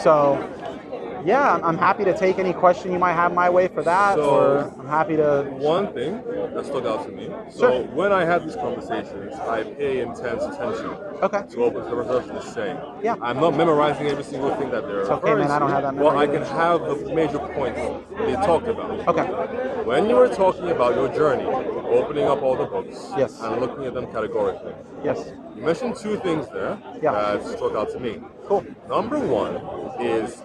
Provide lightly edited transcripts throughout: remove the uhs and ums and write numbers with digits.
So, yeah, I'm happy to take any question you might have my way for that, So, or I'm happy to. One thing that stuck out to me. So Sure. when I have these conversations, I pay intense attention Okay. to what the person is saying. Yeah. I'm not memorizing every single thing that they're It's okay, referring man. I don't have to, that but memory I can either. have the major points they talked about. Okay. When you were talking about your journey, opening up all the books Yes. and looking at them categorically, Yes. you mentioned two things there Yeah. that stuck out to me. Cool. Number one is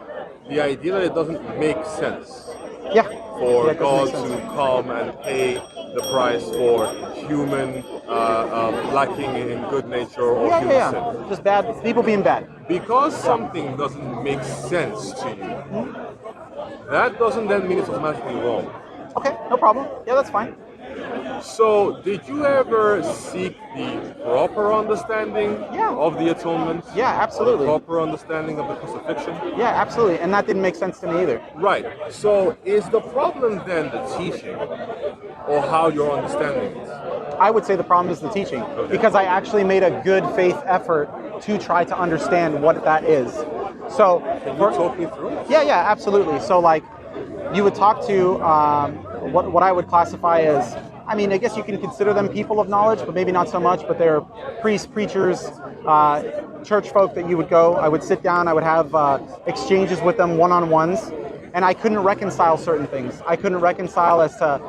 the idea that it doesn't make sense Yeah. for Yeah, it does God make sense. to come and pay the price for human lacking in good nature or Yeah, human yeah, sin. yeah. Just bad people being bad. Because something doesn't make sense to you, that doesn't then mean it's automatically wrong. Okay, no problem. Yeah, that's fine. So, did you ever seek the proper understanding Yeah. of the atonement? Yeah, absolutely. Or the proper understanding of the crucifixion? Yeah, absolutely. And that didn't make sense to me either. Right. So, is the problem then the teaching or how you're understanding it? I would say the problem is the teaching, because I actually made a good faith effort to try to understand what that is. So, Can you talk me through it? yeah, absolutely. So, like, you would talk to what I would classify as, I mean, I guess you can consider them people of knowledge, but maybe not so much. But they're priests, preachers, church folk that you would go. I would sit down. I would have exchanges with them, one-on-ones, and I couldn't reconcile certain things. I couldn't reconcile as to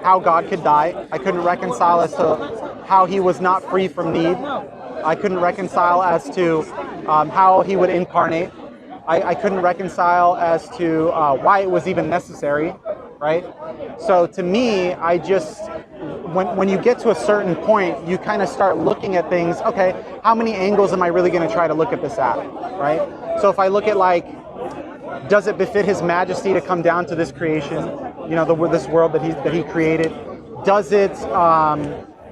how God could die. I couldn't reconcile as to how he was not free from need. I couldn't reconcile as to how he would incarnate. I couldn't reconcile as to why it was even necessary, right? So to me, I just, when you get to a certain point, you kind of start looking at things, okay, how many angles am I really going to try to look at this at, right? So if I look at, like, does it befit his majesty to come down to this creation, this world that he created? Does it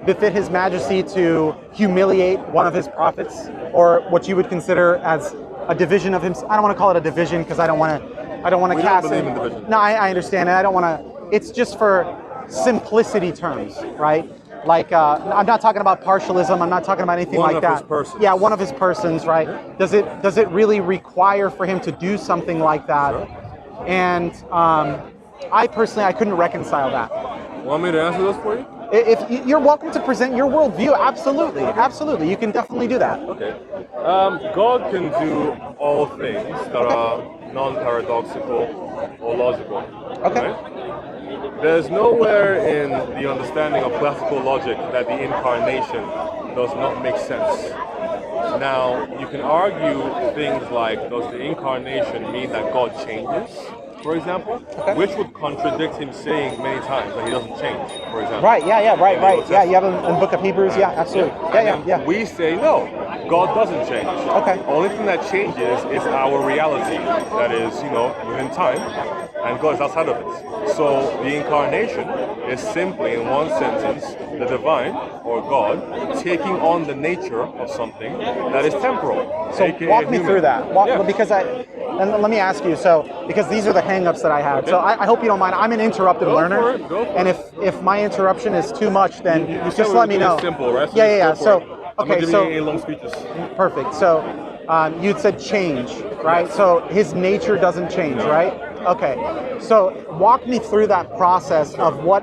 befit his majesty to humiliate one of his prophets, or what you would consider as a division of him? I don't want to call it a division, because I don't want to cast believe it. in division. No, I understand, and I don't want to. It's just for simplicity terms, right? Like, I'm not talking about partialism. I'm not talking about anything One like of that. his persons. Yeah, one of his persons, right? Yeah. Does it really require for him to do something like that? Sure. And I personally, I couldn't reconcile that. Want me to answer this for you? If you're welcome to present your worldview, absolutely, you can definitely do that. Okay. God can do all things that are non-paradoxical or logical. Okay. Right? There's nowhere in the understanding of classical logic that the incarnation does not make sense. Now, you can argue things like, does the incarnation mean that God changes, for example? Okay. Which would contradict him saying many times that he doesn't change, for example. Right, right. Old Yeah, you have Testament. in Book of Hebrews, yeah, absolutely. Yeah. We say no, God doesn't change. Okay. Only thing that changes is our reality, that is, within time, and God is outside of it. So the incarnation is simply, in one sentence, the divine, or God, taking on the nature of something that is temporal. So aka walk me human. through that. Yeah. And let me ask you, because these are the hang-ups that I had. Okay. So I hope you don't mind. I'm an interrupted Go learner. for it, go for and it. if my interruption is too much, then You said just we let were me doing know. it simple, right? So Yeah. just go for it. I'm not Okay, giving you any long speeches. perfect. So you'd said change, right? Yes. So his nature doesn't change, right? Okay. So walk me through that process of what,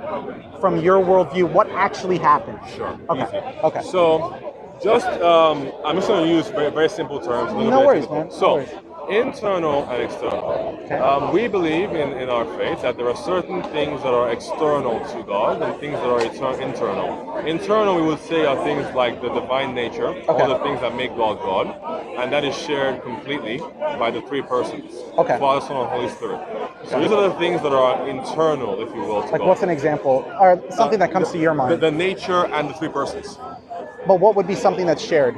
from your worldview, what actually happened. Sure. Okay. Easy. Okay. So, I'm just going to use very, very simple terms. No worries, man. No So, worries. internal and external. Okay. We believe in our faith that there are certain things that are external to God and things that are internal. Internal, we would say, are things like the divine nature, all the things that make God God, and that is shared completely by the three persons, Okay. Father, Son, and Holy Spirit. So these are the things that are internal, if you will, to Like, God. what's an example, or something that comes to your mind? The nature and the three persons. But what would be something that's shared?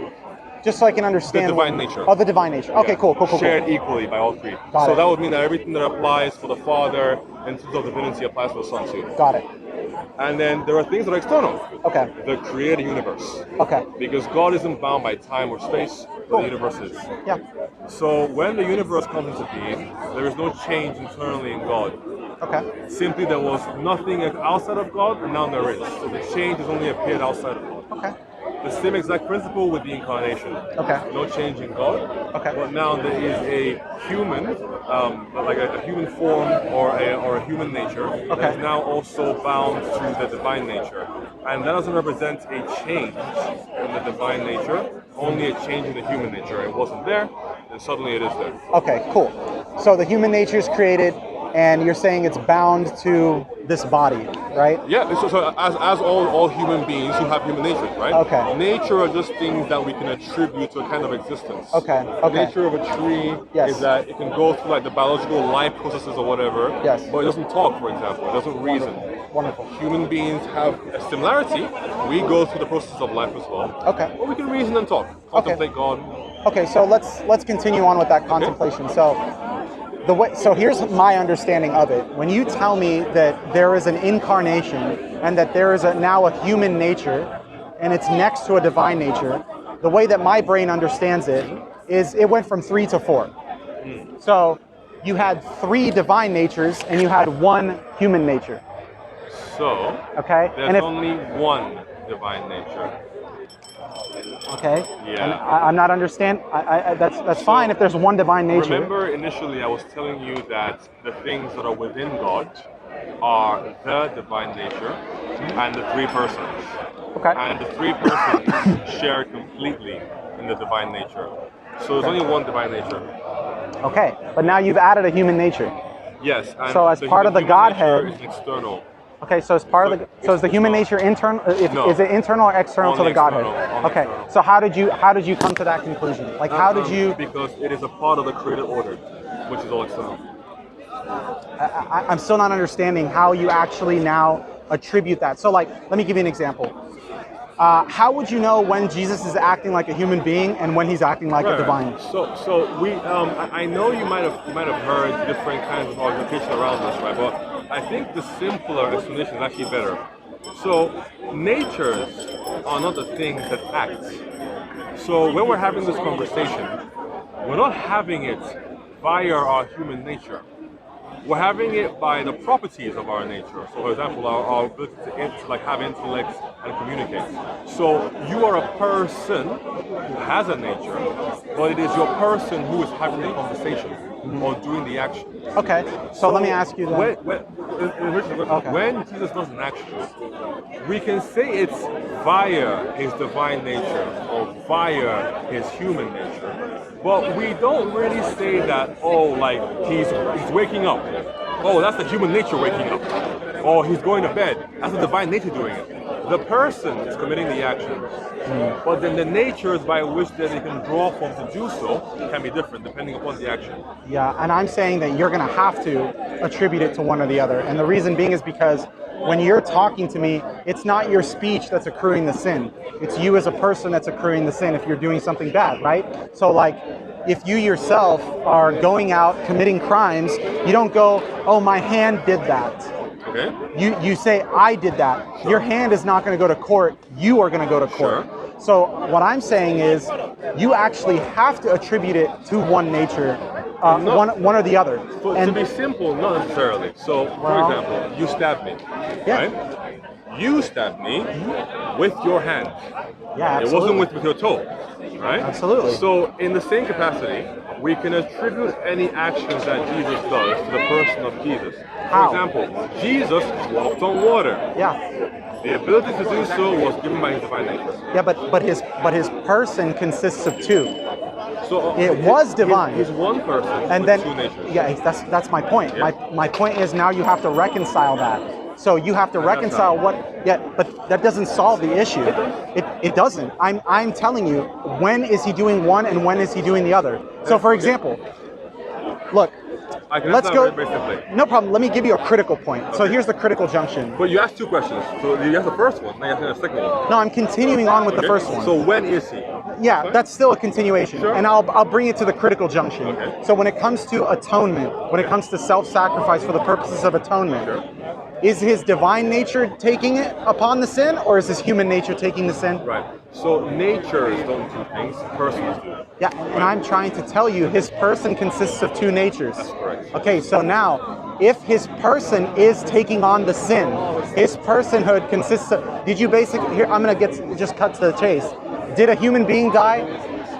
Just so I can understand. The divine nature. Oh, the divine nature. Okay, Yeah. cool. Shared equally by all three. Got So it. that would mean that everything that applies for the Father in terms of divinity applies for the Son too. Got it. And then there are things that are external. Okay. The created universe. Okay. Because God isn't bound by time or space, but the universe is. Yeah. So when the universe comes into being, there is no change internally in God. Okay. Simply there was nothing outside of God, and now there is. So the change has only appeared outside of God. Okay. the same exact principle with the incarnation. Okay. No change in God. Okay. But now there is a human, like a human form or a human nature that is now also bound to the divine nature. And that doesn't represent a change in the divine nature, only a change in the human nature. It wasn't there, and suddenly it is there. Okay, cool. So the human nature is created, and you're saying it's bound to this body, right? Yeah, so as all human beings who have human natures, right? Okay. Nature are just things that we can attribute to a kind of existence. Okay. The nature of a tree Yes. is that it can go through like the biological life processes or whatever, Yes. but it doesn't talk, for example. It doesn't reason. Wonderful. Human beings have a similarity. We go through the process of life as well. Okay. But we can reason and talk, contemplate God. Okay, so let's continue on with that contemplation. So here's my understanding of it. When you tell me that there is an incarnation and that there is now a human nature and it's next to a divine nature, the way that my brain understands it is it went from 3 to 4. So you had 3 divine natures and you had 1 human nature. So Okay. there's only one divine nature. Okay. Yeah. And I'm not understand. That's fine if there's one divine nature. Remember, initially I was telling you that the things that are within God are the divine nature and the 3 persons. Okay. And the 3 persons share completely in the divine nature. So there's only one divine nature. Okay. But now you've added a human nature. Yes. And So as part of the human Godhead- nature is external. Okay, so it's part of the. So is the human nature internal? No. Is it internal or external to the Only Godhead? external, only Okay. external. So how did you come to that conclusion? Like how did you? Because it is a part of the created order, which is all external. I'm still not understanding how you actually now attribute that. So like, let me give you an example. How would you know when Jesus is acting like a human being and when he's acting like a divine? So we, I know you might have heard different kinds of argumentation around this, right? But I think the simpler explanation is actually better. So natures are not the things that act. So when we're having this conversation, we're not having it via our human nature. We're having it by the properties of our nature. So, for example, our ability to like have intellect and communicate. So you are a person who has a nature, but it is your person who is having the conversation or doing the action. Okay. So let me ask you then. When Jesus does an action, we can say it's via his divine nature or via his human nature. But we don't really say that, oh, like he's waking up. Oh, that's the human nature waking up. Or he's going to bed. That's the divine nature doing it. The person is committing the action. But then the natures by which that they can draw from to do so can be different depending upon the action. Yeah, and I'm saying that you're going to have to attribute it to one or the other. And the reason being is because when you're talking to me, it's not your speech that's accruing the sin. It's you as a person that's accruing the sin if you're doing something bad, right? So like, if you yourself are going out committing crimes, you don't go, oh, my hand did that. Okay. You say, I did that. Sure. Your hand is not going to go to court. You are going to go to court. Sure. So what I'm saying is, you actually have to attribute it to one nature, one or the other. To be simple, not necessarily. So, for example, you stabbed me, right? You stabbed me with your hand. Yeah, absolutely. It wasn't with your toe, right? Absolutely. So, in the same capacity, we can attribute any actions that Jesus does to the person of Jesus. How? For example, Jesus walked on water. Yeah. The ability to do so was given by his divine nature. Yeah, but his person consists of 2. So it was divine. He's one person and with then 2 natures. Yeah, that's my point. Yeah. My point is now you have to reconcile that. So you have to reconcile what. Yeah, but that doesn't solve the issue. It doesn't. I'm telling you, when is he doing one and when is he doing the other? So for example, look. Let's go. Very simply. No problem. Let me give you a critical point. Okay. So here's the critical junction. But you asked 2 questions. So you asked the first one, then you asked the second one. No, I'm continuing on with the first one. So when is he? Yeah, that's still a continuation. Sure. And I'll bring it to the critical junction. Okay. So when it comes to atonement, when it comes to self-sacrifice for the purposes of atonement, is his divine nature taking it upon the sin, or is his human nature taking the sin? Right. So nature is doing two things, persons do. Yeah, and I'm trying to tell you his person consists of two natures. That's correct. Okay, so now, if his person is taking on the sin, his personhood consists of, did you basically, here, I'm gonna just cut to the chase. Did a human being die?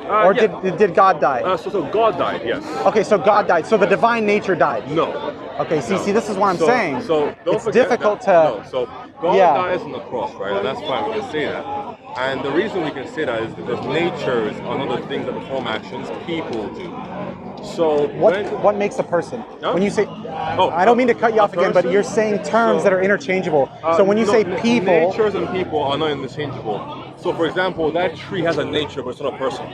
Or yeah. did God die? So God died, yes. Okay, so God died. So the divine nature died. No. Okay, see, this is what I'm saying. So don't it's forget difficult that, to. No, so God dies on the cross, right? And that's fine. We can say that. And the reason we can say that is because nature is another thing that perform actions people do. So what makes a person? Huh? When you say, I don't mean to cut you off again, but you're saying terms that are interchangeable. So when you say people, natures and people are not interchangeable. So for example, that tree has a nature, but it's not a person.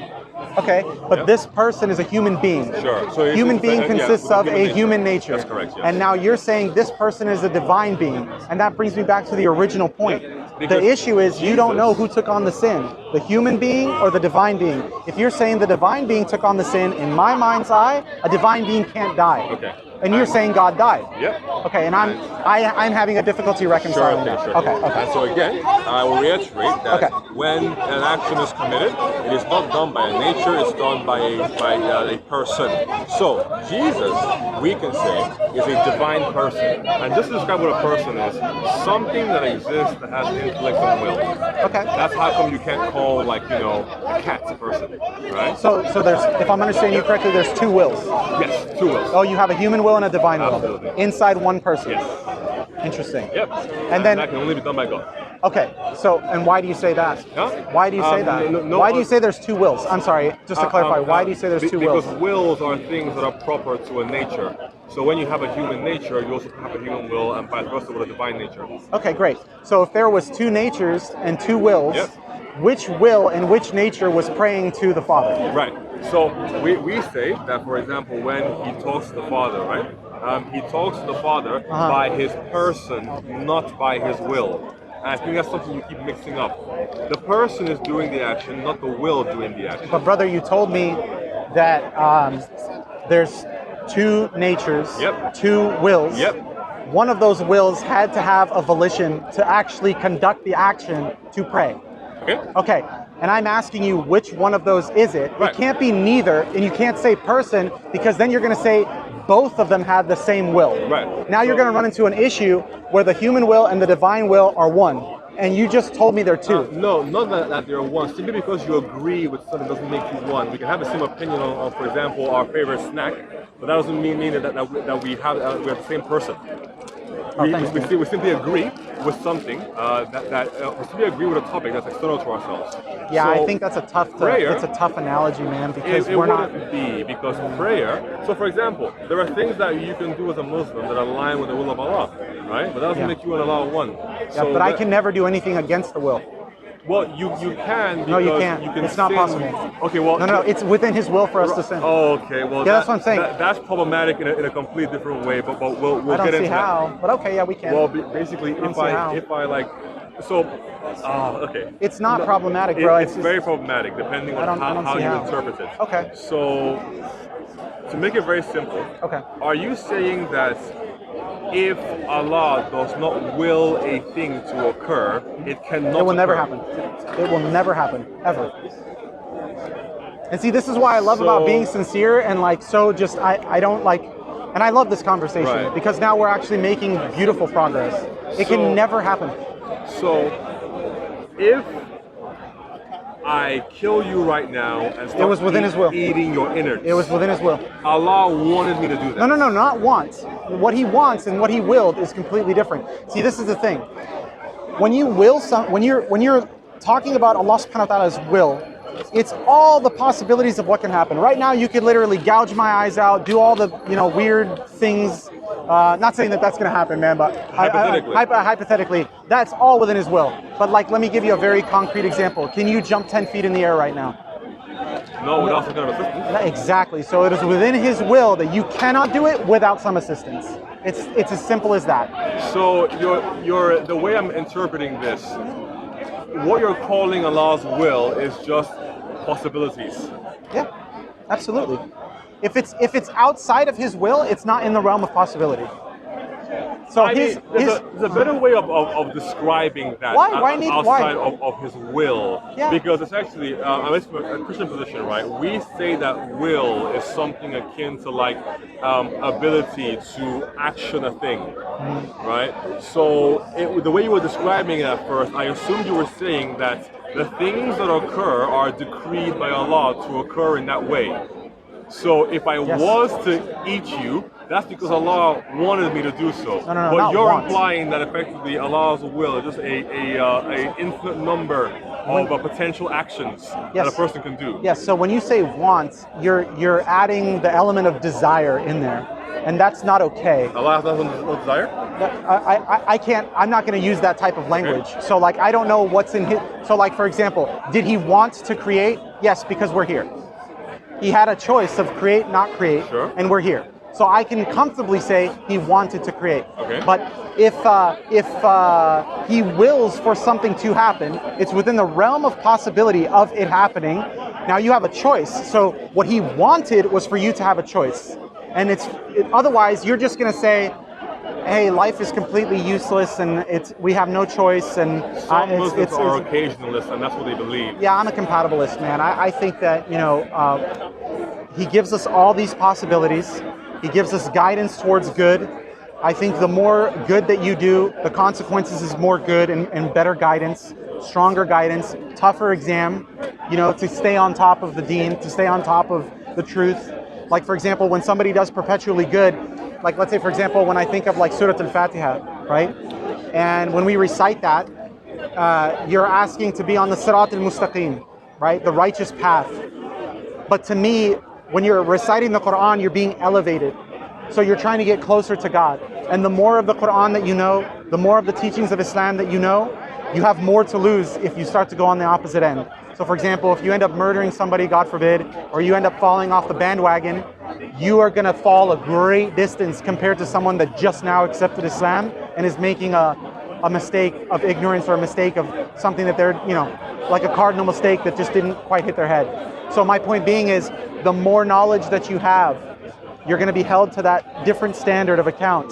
Okay, but this person is a human being. Sure. So human being consists of a human nature. That's correct. Yes. And now you're saying this person is a divine being, and that brings me back to the original point. The issue is you don't know who took on the sin, the human being or the divine being. If you're saying the divine being took on the sin, in my mind's eye, a divine being can't die. Okay. And you're saying God died. Yep. Okay, and I'm having a difficulty reconciling that. Sure. Okay. And so again, I will reiterate that when an action is committed, it is not done by a nature, it's done by a person. So Jesus, we can say, is a divine person. And just to describe what a person is, something that exists that has intellect and will. Okay. That's how come you can't call a cat a person, right? So there's, if I'm understanding you correctly, there's two wills. Yes, two wills. Oh, you have a human will and a divine will. Absolutely. Inside one person. Yes. Interesting. Yep. And then that can only be done by God. Okay, so, and why do you say that? Huh? Why do you say that? Why do you say there's two wills? I'm sorry, just to clarify, why do you say there's two wills? Because wills are things that are proper to a nature. So when you have a human nature, you also have a human will, and vice versa with a divine nature. Okay, great. So if there was two natures and two wills, which will and which nature was praying to the Father? Right. So we say that, for example, when he talks to the Father, right? He talks to the Father by his person, not by his will. And I think that's something you keep mixing up. The person is doing the action, not the will doing the action. But brother, you told me that there's two natures, two wills. One of those wills had to have a volition to actually conduct the action to pray. Okay. And I'm asking you, which one of those is it? It can't be neither, and you can't say person, because then you're going to say both of them have the same will. Right. Now you're going to run into an issue where the human will and the divine will are one, and you just told me they're two. No, not that they're one. Simply because you agree with something doesn't make you one. We can have the same opinion on for example, our favorite snack, but that doesn't mean that we have we're the same person. We simply agree with something we simply agree with a topic that's external to ourselves. Yeah, so I think that's a tough analogy, man, because it wouldn't be, because prayer. So, for example, there are things that you can do as a Muslim that align with the will of Allah, right? But that doesn't make you an Allah one. Yeah, but I can never do anything against the will. Well, you can. No, you can't. It's not possible. Okay, well. No, it's within His will for us to sin. Oh, okay. Well, yeah, that's what I'm saying. That's problematic in a completely different way, but we'll get into that. I don't see how, but okay, yeah, we can. Well, basically, if I like, so, okay. It's not problematic, bro. It's very problematic, depending on how you interpret it. Okay. So, to make it very simple. Okay. Are you saying that if Allah does not will a thing to occur, it cannot It will never occur? happen. It will never happen, ever. And see, this is why I love about being sincere and I don't like, and I love this conversation because now we're actually making beautiful progress. It can never happen. So, if I kill you right now and start it was within His will. Eating your innards. It was within His will. Allah wanted me to do that. No, not want. What He wants and what He willed is completely different. See, this is the thing. When you will when you're talking about Allah subhanahu wa ta'ala's will, it's all the possibilities of what can happen. Right now, you could literally gouge my eyes out, do all the weird things. Not saying that that's going to happen, man, but hypothetically, that's all within His will. But let me give you a very concrete example. Can you jump 10 feet in the air right now? No, without some kind of assistance. Exactly. So it is within His will that you cannot do it without some assistance. It's as simple as that. So you're the way I'm interpreting this, what you're calling Allah's will is just possibilities. Yeah, absolutely. If it's outside of His will, it's not in the realm of possibility. So there's a better way of describing that outside of his will. Yeah. Because it's actually, at least from a Christian position, right? We say that will is something akin to like ability to action a thing, right? So the way you were describing it at first, I assumed you were saying that the things that occur are decreed by Allah to occur in that way. So if I was to eat you, that's because Allah wanted me to do so. No, but you're implying that effectively Allah's will is just a infinite number of potential actions that a person can do. Yes. So when you say want, you're adding the element of desire in there, and that's not okay. Allah has no desire? I can't. I'm not going to use that type of language. Okay. So like I don't know what's in his. So like for example, did he want to create? Yes, because we're here. He had a choice of create, not create, and we're here. So I can comfortably say he wanted to create. Okay. But if he wills for something to happen, it's within the realm of possibility of it happening. Now you have a choice. So what he wanted was for you to have a choice. And otherwise you're just going to say, hey, life is completely useless, and we have no choice. And some Muslims are occasionalists, and that's what they believe. Yeah, I'm a compatibilist, man. I think that he gives us all these possibilities. He gives us guidance towards good. I think the more good that you do, the consequences is more good and better guidance, stronger guidance, tougher exam. To stay on top of the deen, to stay on top of the truth. Like for example, when somebody does perpetually good. Like let's say, for example, when I think of like Surah Al-Fatiha, right? And when we recite that, you're asking to be on the Sirat al-Mustaqim, right? The righteous path. But to me, when you're reciting the Quran, you're being elevated. So you're trying to get closer to God. And the more of the Quran that you know, the more of the teachings of Islam that you know, you have more to lose if you start to go on the opposite end. So for example, if you end up murdering somebody, God forbid, or you end up falling off the bandwagon, you are going to fall a great distance compared to someone that just now accepted Islam and is making a mistake of ignorance or a mistake of something that they're, like a cardinal mistake that just didn't quite hit their head. So my point being is, the more knowledge that you have, you're going to be held to that different standard of account.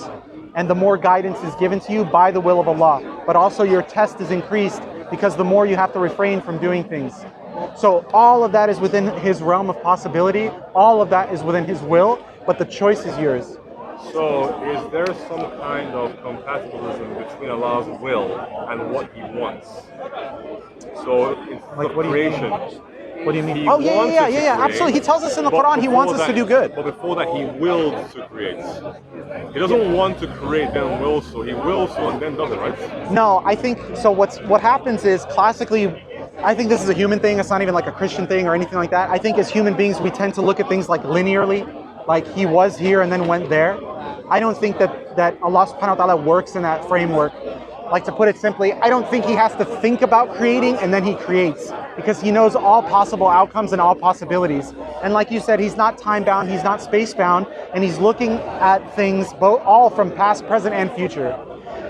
And the more guidance is given to you by the will of Allah. But also your test is increased because the more you have to refrain from doing things. So all of that is within his realm of possibility. All of that is within his will, but the choice is yours. So is there some kind of compatibilism between Allah's will and what he wants? So in like creation. What do you mean? Oh yeah, absolutely. He tells us in the Quran he wants us to do good. But before that, he willed to create. He doesn't want to create, then will so. He wills so and then does it, right? No, I think so. What happens is classically, I think this is a human thing. It's not even like a Christian thing or anything like that. I think as human beings, we tend to look at things like linearly, like he was here and then went there. I don't think that Allah subhanahu wa ta'ala works in that framework. Like to put it simply, I don't think he has to think about creating and then he creates, because he knows all possible outcomes and all possibilities. And like you said, he's not time bound, he's not space bound, and he's looking at things all from past, present, and future.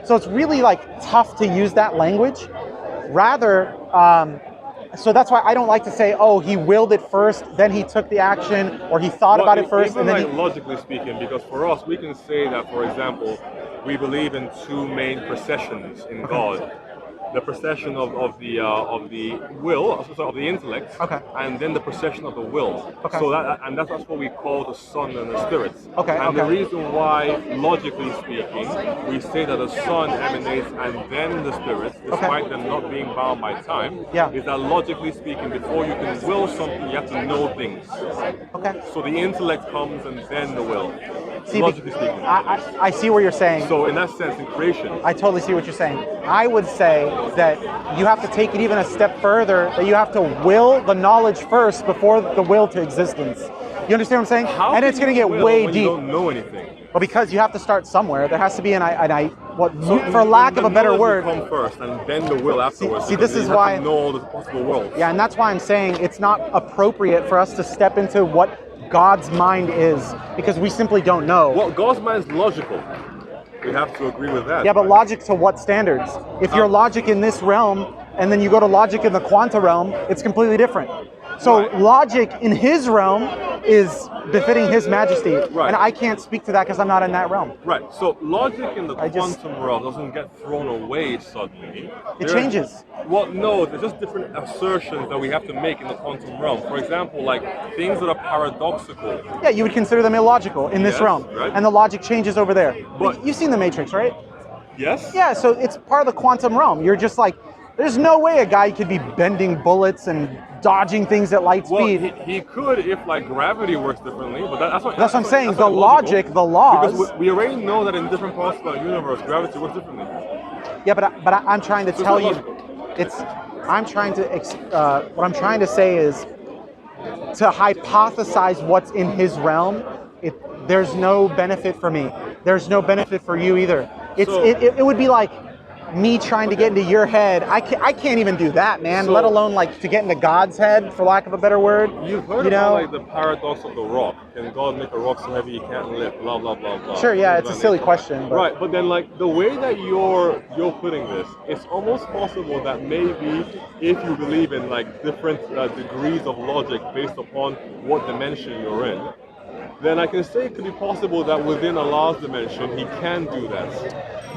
So it's really like tough to use that language. Rather, so that's why I don't like to say, oh, he willed it first, then he took the action, or he thought about it first, and then logically speaking, because for us, we can say that, for example, we believe in two main processions in God. The procession of the will, of the intellect, and then the procession of the will. So that's what we call the Son and the Spirit. The reason why, logically speaking, we say that the Son emanates and then the Spirit, despite them not being bound by time, is that logically speaking, before you can will something, you have to know things. So the intellect comes and then the will. Logically speaking. I see what you're saying. So in that sense, in creation, I totally see what you're saying. I would say that you have to take it even a step further, that you have to will the knowledge first before the will to existence. You understand what I'm saying? And it's going to get way deep. You don't know anything. Well, because you have to start somewhere. There has to be for lack of a better word. The come first, and then the will afterwards. See, this is why you know all the possible worlds. Yeah, and that's why I'm saying it's not appropriate for us to step into what God's mind is, because we simply don't know. Well, God's mind is logical. We have to agree with that. Yeah, but logic to what standards? If you're logic in this realm, and then you go to logic in the quanta realm, it's completely different. So Right. logic in his realm is befitting his majesty, Right. and I can't speak to that because I'm not in that realm. Right. So logic in the I just- quantum realm doesn't get thrown away suddenly. It changes. Well, no, there's just different assertions that we have to make in the quantum realm. For example, like things that are paradoxical. Yeah, you would consider them illogical in this Yes, realm, right. and the logic changes over there. But- You've seen the Matrix, right? Yes? Yeah, so it's part of the quantum realm. You're just like, there's no way a guy could be bending bullets and dodging things at light Well, speed. he could if like gravity works differently, but that's what That's what I'm saying. that's The not illogical. logic, the laws. Because we already know that in different parts of the universe, gravity works differently. Yeah, but I'm trying to So it's tell not you, logical. I'm trying to, what I'm trying to say is to hypothesize what's in his realm. There's no benefit for me. There's no benefit for you either. So- It would be like me trying to get into your head. I can't even do that, man. So- let alone like to get into God's head, for lack of a better word. You've heard you know? about like the paradox of the rock. Can God make a rock so heavy he can't lift? Blah blah blah blah. Sure, yeah, it's a Things silly like that. question. But Right, but then like the way that you're putting this, it's almost possible that maybe if you believe in like different degrees of logic based upon what dimension you're in, then I can say it could be possible that within Allah's dimension he can do that.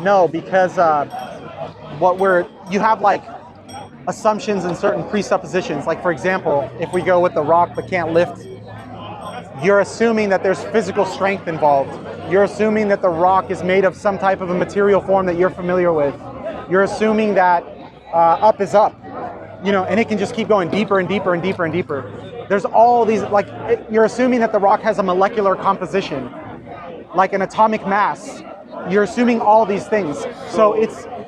No, because you have like assumptions and certain presuppositions. Like for example, if we go with the rock but can't lift, you're assuming that there's physical strength involved. You're assuming that the rock is made of some type of a material form that you're familiar with. You're assuming that up is up, and it can just keep going deeper and deeper and deeper and deeper. There's all these, you're assuming that the rock has a molecular composition, like an atomic mass. You're assuming all these things. So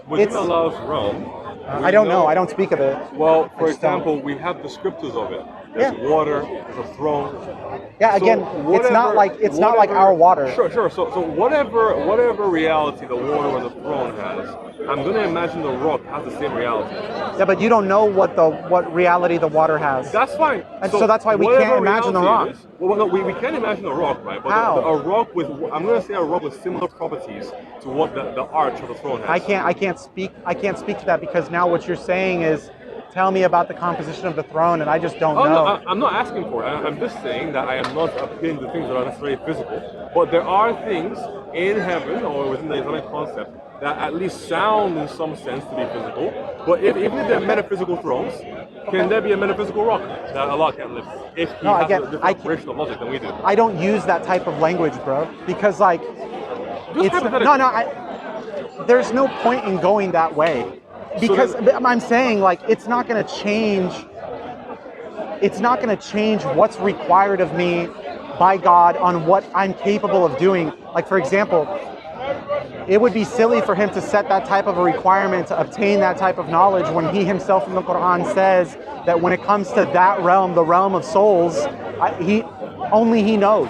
Within Allah's realm, I don't know. I don't speak of it. Well, for I just don't. example, we have descriptors of it. There's Yeah. water, there's a throne. Yeah, So again, it's not like our water. Sure. So whatever reality the water or the throne has, I'm gonna imagine the rock has the same reality. Yeah, but you don't know what reality the water has. That's fine. And so that's why we whatever can't imagine the reality rock. it is- well, no, we can imagine a rock, right? But How? a rock with, I'm gonna say a rock with similar properties to what the arch of the throne has. I can't speak to that because now what you're saying is, tell me about the composition of the throne, and I just don't Oh, know. no, I'm not asking for it. I'm just saying that I am not appealing to things that are necessarily physical. But there are things in heaven or within the Islamic concept that at least sound in some sense to be physical. But even if they're metaphysical thrones, can there be a metaphysical rock that Allah can't lift? If he No, has again, a different I can't- operation of logic than we do. I don't use that type of language, bro, because like Just it's hypothetically. there's no point in going that way because I'm saying like it's not going to change what's required of me by God on what I'm capable of doing. Like for example, it would be silly for him to set that type of a requirement to obtain that type of knowledge when he himself in the Quran says that when it comes to that realm, the realm of souls, he knows.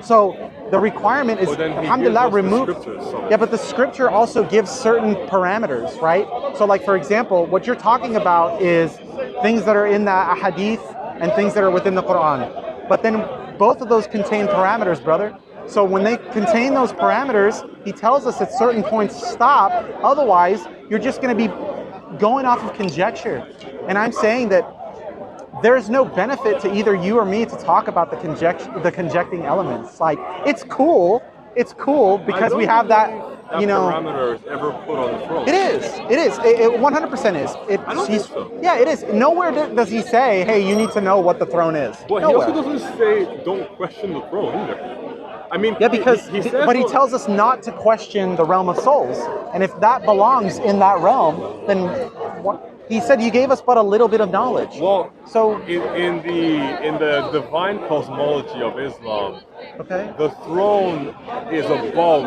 So the requirement is, But then he alhamdulillah, gives us the remove. scriptures, so- Yeah, but the scripture also gives certain parameters, right? So like for example, what you're talking about is things that are in the hadith and things that are within the Quran. But then both of those contain parameters, brother. So when they contain those parameters, he tells us at certain points stop. Otherwise, you're just going to be going off of conjecture. And I'm saying that there's no benefit to either you or me to talk about the conjecting elements. Like it's cool because we have that, parameter is ever put on the throne. It is. It 100% is. I don't think so. Yeah, it is. Nowhere does he say, "Hey, you need to know what the throne is." But he Nowhere. also doesn't say don't question the throne either. I mean, Yeah, because he says but he tells us not to question the realm of souls, and if that belongs in that realm, then what? He said you gave us but a little bit of knowledge. Well, So in the divine cosmology of Islam, okay, the throne is above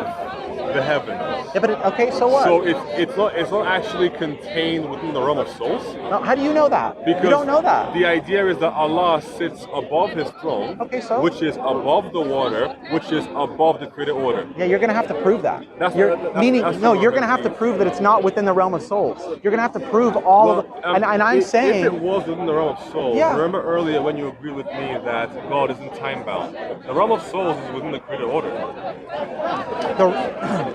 the heavens. yeah, but okay, so what? So it's not actually contained within the realm of souls. Now, how do you know that? Because you don't know that. the idea is that Allah sits above His throne, Okay, so? which is above the water, which is above the created order. Yeah, you're gonna have to prove that. That's- You're, that's- meaning, that's no, what you're I'm gonna have to saying. prove that it's not within the realm of souls. You're gonna have to prove all of the, and I'm saying, if it was within the realm of souls, Yeah. remember earlier when you agreed with me that God isn't time bound. The realm of souls is within the created order.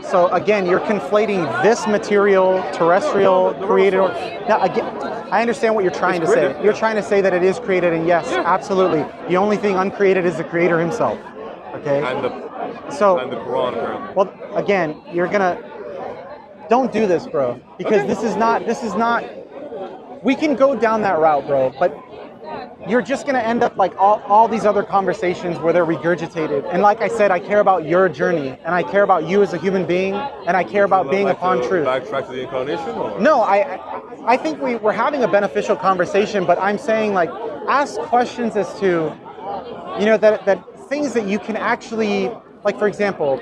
so again, you're conflating this material, terrestrial, created. Now, again, I understand what you're trying to say. You're trying to say that it is created, and yes, absolutely. The only thing uncreated is the Creator Himself. Okay. And the Quran, apparently. Well, again, you're gonna. Don't do this, bro, because this is not. We can go down that route, bro, but you're just going to end up like all these other conversations where they're regurgitated. And like I said, I care about your journey, and I care about you as a human being, and I care about being upon truth. Backtrack to the incarnation? Or? No, I think we're having a beneficial conversation, but I'm saying, like, ask questions as to, you know, that things that you can actually, like, for example,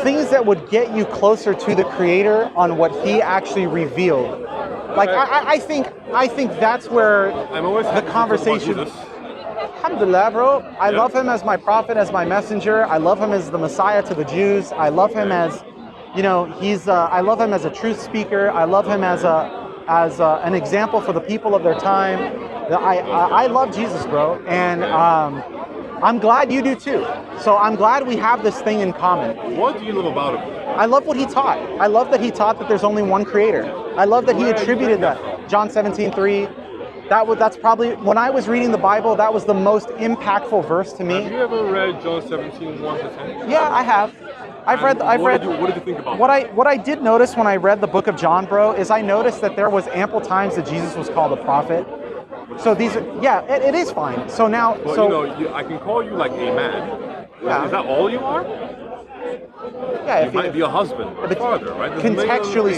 things that would get you closer to the Creator on what He actually revealed. Like, I think that's where the conversation. Alhamdulillah, bro. I love Him as my prophet, as my messenger. I love Him as the Messiah to the Jews. I love Him as, you know, I love Him as a truth speaker. I love Him as an example for the people of their time. I love Jesus, bro, and I'm glad you do too. So I'm glad we have this thing in common. What do you love about Him? I love what He taught. I love that He taught that there's only one Creator. I love that He attributed that. John 17:3. That's probably, when I was reading the Bible, that was the most impactful verse to me. Have you ever read John 17:1-10? Yeah, I have. What did you think about what I did notice when I read the book of John, bro, is I noticed that there was ample times that Jesus was called a prophet. So these are, it is fine. So now, well, so you know, I can call you like a man. Yeah. Is that all you are? Yeah, you might be a husband or a father, right? Contextually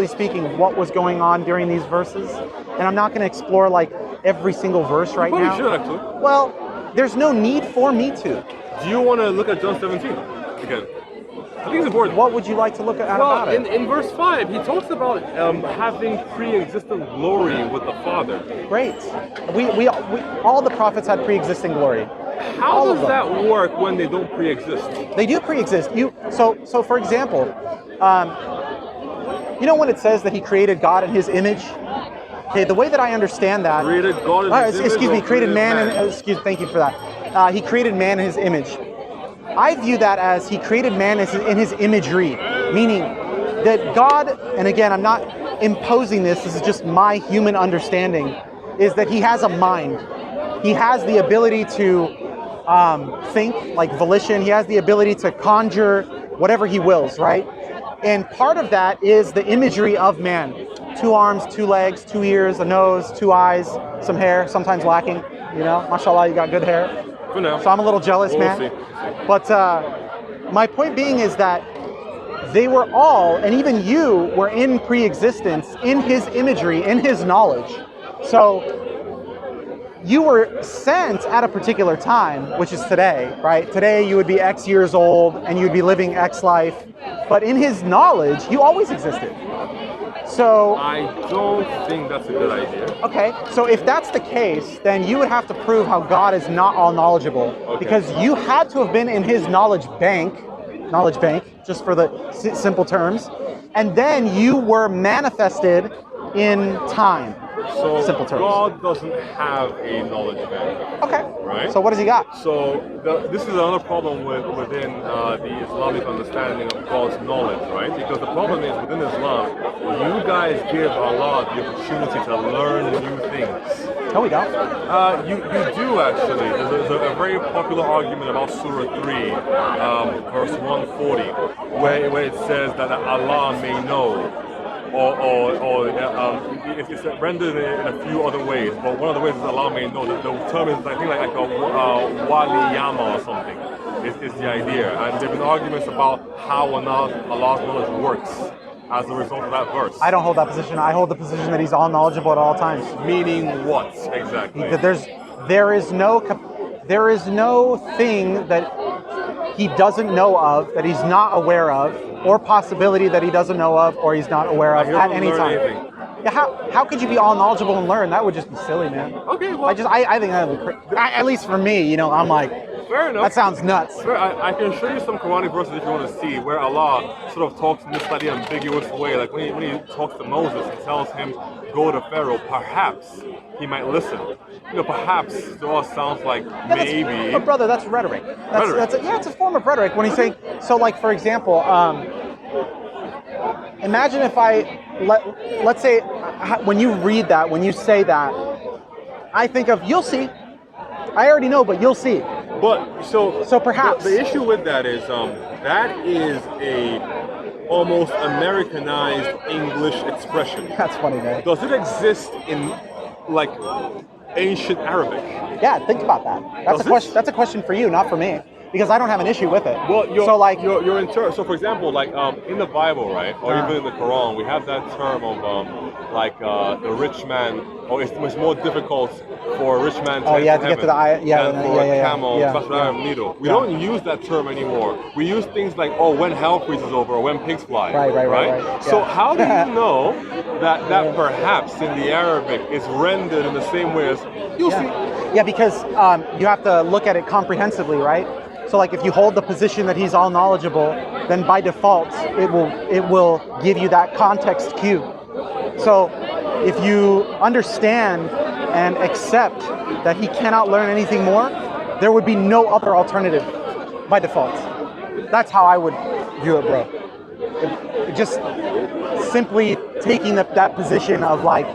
speaking, what was going on during these verses, and I'm not going to explore like every single verse right now. You should actually. Well, there's no need for me to. Do you want to look at John 17 again? I think it's important. What would you like to look at about it? In verse 5, he talks about having pre-existent glory with the Father. Great. We all the prophets had pre-existing glory. How does that work when they don't pre-exist? They do pre-exist. So for example, you know when it says that He created God in His image? Okay, the way that I understand that. Created God in His image. Excuse me, created man. Thank you for that. He created man in His image. I view that as He created man in His imagery, meaning that God, and again, I'm not imposing this is just my human understanding, is that He has a mind. He has the ability to think, like volition. He has the ability to conjure whatever He wills, right? And part of that is the imagery of man. 2 arms, 2 legs, 2 ears, a nose, 2 eyes, some hair, sometimes lacking. You know, mashallah, you got good hair. For now. So I'm a little jealous, man. See. But my point being is that they were all, and even you, were in pre-existence, in His imagery, in His knowledge. So you were sent at a particular time, which is today, right? Today you would be X years old and you'd be living X life. But in His knowledge, you always existed. So I don't think that's a good idea. Okay, so if that's the case, then you would have to prove how God is not all knowledgeable, because you had to have been in His knowledge bank, just for the simple terms, and then you were manifested in time. So simple terms. God doesn't have a knowledge bank. Okay. Right? So what does He got? So this is another problem within the Islamic understanding of God's knowledge, right? Because the problem is within Islam, you guys give Allah the opportunity to learn new things. No, we don't. You do actually. There's a very popular argument about Surah 3, verse 140, where it says that Allah may know. Or it's rendered in a few other ways, but one of the ways is Allah may know. The term is, I think, like a waliyama or something, is the idea. And there have been arguments about how Allah's knowledge works as a result of that verse. I don't hold that position. I hold the position that He's all knowledgeable at all times. Meaning what, exactly? There is no thing that He doesn't know of, that He's not aware of, or possibility that He doesn't know of or He's not aware of at any time. Yeah, how could you be all knowledgeable and learn? That would just be silly, man. Okay, well, I think that would be at least for me, you know, I'm like, fair enough. That sounds nuts. I can show you some Quranic verses if you want to see where Allah sort of talks in this slightly ambiguous way. Like when he talks to Moses and tells him, go to Pharaoh, perhaps he might listen. Perhaps to us sounds like maybe. But brother, that's rhetoric. It's a form of rhetoric. When he's saying, so like for example, imagine if let's say, when you read that, when you say that, I think of, you'll see. I already know, but you'll see. But so perhaps the issue with that is that is a almost Americanized English expression. That's funny, man. Does it exist in like ancient Arabic? Yeah, think about that. That's a question. That's a question for you, not for me, because I don't have an issue with it. Well, so for example, like in the Bible, right, or even in the Quran, we have that term of the rich man, or it's more difficult for a rich man to get to the eye, than for a camel to needle. We don't use that term anymore. We use things like, when hell freezes over, or when pigs fly. Right. So how do you know that perhaps in the Arabic is rendered in the same way as you'll see? Yeah, because you have to look at it comprehensively, right? So like if you hold the position that he's all knowledgeable, then by default it will give you that context cue. So if you understand and accept that he cannot learn anything more, there would be no other alternative by default. That's how I would view it, bro. It just simply taking that position of like,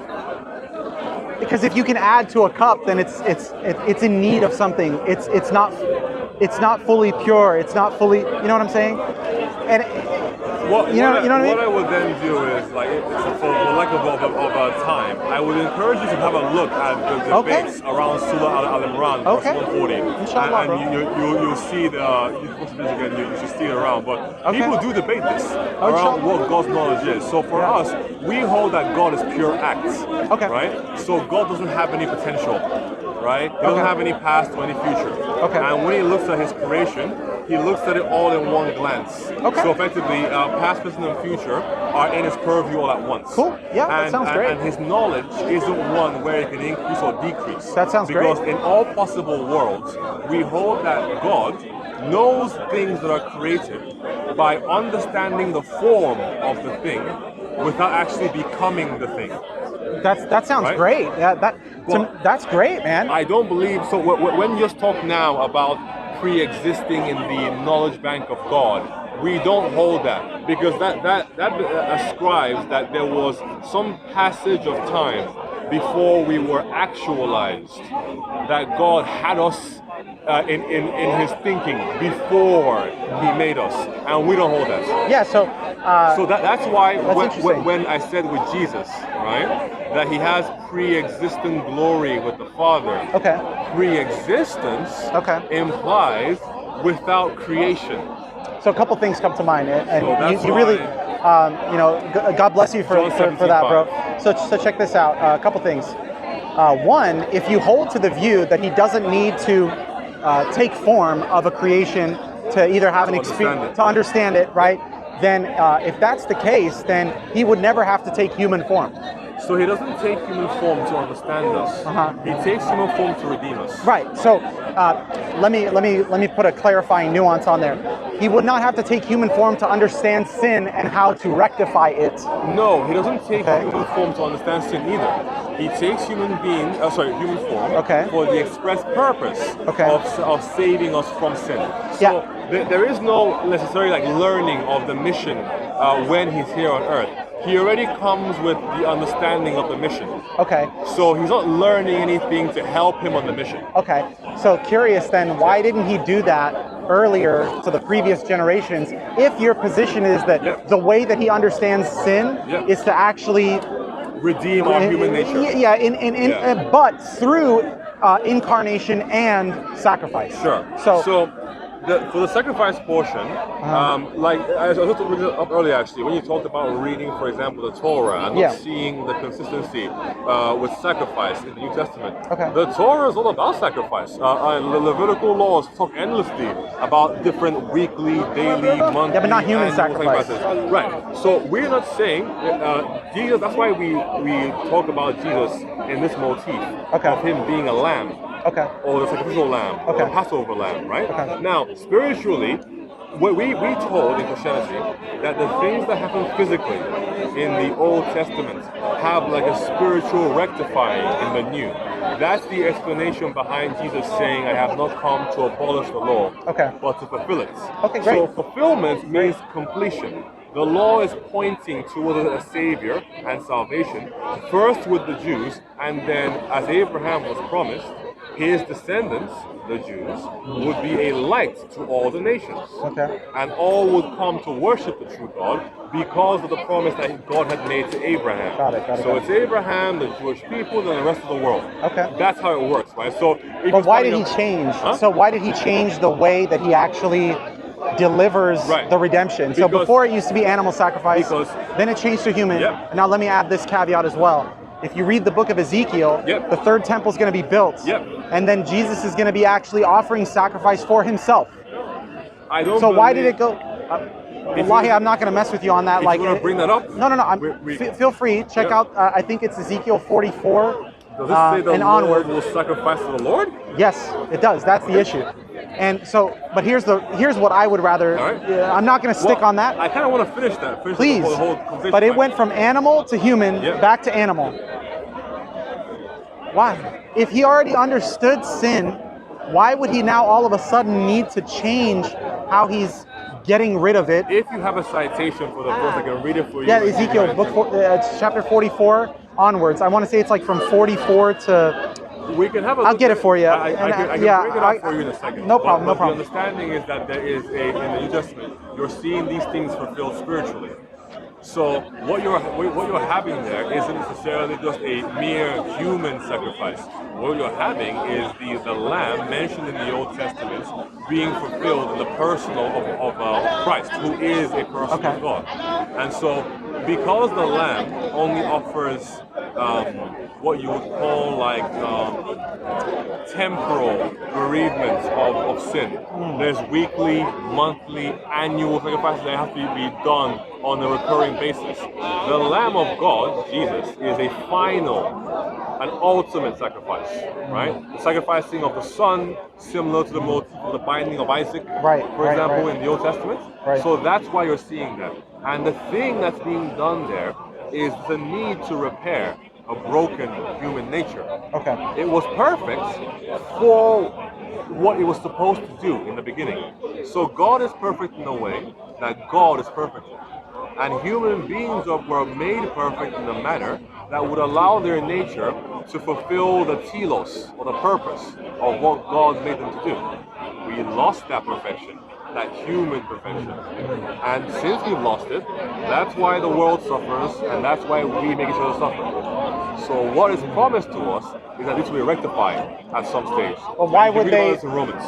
because if you can add to a cup, then it's in need of something. It's not fully pure. It's not fully, you know what I'm saying? And what I would then do is, like, for lack of a time, I would encourage you to have a look at the debates around Surah Al-Imran, verse 140. Inshallah, and you'll see you should see it around. But people do debate this around what God's knowledge is. So for us, we hold that God is pure acts. Right? So God doesn't have any potential. Right? He doesn't have any past or any future. And when he looks at his creation, he looks at it all in one glance. So effectively, past, present, and future are in his purview all at once. Cool. Yeah, that sounds great. And his knowledge isn't one where it can increase or decrease. That sounds great. Because in all possible worlds, we hold that God knows things that are created by understanding the form of the thing without actually becoming the thing. That sounds great. Yeah, that's great, man. I don't believe so. When you just talk now about pre-existing in the knowledge bank of God, we don't hold that, because that ascribes that there was some passage of time before we were actualized, that God had us in his thinking before he made us, and we don't hold that. Yeah, so that's why when I said with Jesus, right, that he has pre-existent glory with the Father. Pre-existence implies without creation. So a couple things come to mind, and so you really, God bless you for that, bro. So check this out. A couple things. One, if you hold to the view that he doesn't need to take form of a creation to either have an experience, to understand it, right? Then if that's the case, then he would never have to take human form. So he doesn't take human form to understand us. He takes human form to redeem us. Right. So let me put a clarifying nuance on there. He would not have to take human form to understand sin and how to rectify it. No, he doesn't take human form to understand sin either. He takes human form for the express purpose of saving us from sin. So there is no necessarily like learning of the mission when he's here on earth. He already comes with the understanding of the mission. So he's not learning anything to help him on the mission. So curious then, why didn't he do that earlier to the previous generations, if your position is that the way that he understands sin is to actually redeem our human nature? But through incarnation and sacrifice. So for the sacrifice portion, like I was just bringing it up earlier, actually, when you talked about reading, for example, the Torah and not seeing the consistency with sacrifice in the New Testament. The Torah is all about sacrifice. The Levitical laws talk endlessly about different weekly, daily, monthly, but not human sacrifice. Right. So we're not saying Jesus. That's why we talk about Jesus in this motif of him being a lamb. Okay. or the sacrificial lamb, or Okay. the Passover lamb, right? Okay. Now, spiritually, what we told in Christianity that the things that happen physically in the Old Testament have like a spiritual rectifying in the New. That's the explanation behind Jesus saying, I have not come to abolish the law, Okay. but to fulfill it. Okay, great. So fulfillment means completion. The law is pointing towards a savior and salvation, first with the Jews, and then, as Abraham was promised, his descendants, the Jews, would be a light to all the nations. Okay. And all would come to worship the true God because of the promise that God had made to Abraham. Got it. So it's Abraham, the Jewish people, and the rest of the world. Okay. That's how it works, right? So, But why did he change? Huh? So why did he change the way that he actually delivers Right. the redemption? So Because- before it used to be animal sacrifice, Because- then it changed to human. Yep. Now let me add this caveat as well. If you read the book of Ezekiel, Yep. the third temple is going to be built. Yep. And then Jesus is going to be actually offering sacrifice for himself. I don't So why did believe- it go? If Wallahi, you- I'm not going to mess with you on that. If Like, you want to bring that up? No. We- Feel free. Check Yeah. out. I think it's Ezekiel 44 Does it say the and Lord onward. will sacrifice to the Lord? Yes, it does. That's the issue. And so, but here's what I would rather. All right. I'm not going to stick Well, on that. I kind of want to finish that. Please. The whole conversation. But it right? went from animal to human, Yeah. back to animal. Why? If he already understood sin, why would he now all of a sudden need to change how he's getting rid of it? If you have a citation for the verse, I can read it for you. Yeah, Ezekiel, it's chapter 44 onwards. I want to say it's like from 44 to. We can have a I'll look get at it for you. I can Yeah, bring it up for you in a second. no problem, But no problem. The understanding is that there is in the New Testament, you're seeing these things fulfilled spiritually. So what you're having there isn't necessarily just a mere human sacrifice. What you're having is the lamb mentioned in the Old Testament being fulfilled in the person of Christ, who is a person Okay. of God. And so because the lamb only offers what you would call like temporal bereavement of sin. There's weekly, monthly, annual sacrifices that have to be done on a recurring basis. The Lamb of God, Jesus, is a final, an ultimate sacrifice, right? The sacrificing of the Son, similar to the motif of the binding of Isaac, Right, for right, example, right. in the Old Testament. Right. So that's why you're seeing that. And the thing that's being done there is the need to repair a broken human nature. Okay. It was perfect for what it was supposed to do in the beginning. So God is perfect in a way that God is perfect. And human beings were made perfect in a manner that would allow their nature to fulfill the telos, or the purpose of what God made them to do. We lost that perfection, that human perfection. And since we've lost it, that's why the world suffers, and that's why we make each other suffer. So what is promised to us is that this will be rectified at some stage. Well, why And you would can read they- about this in Romans.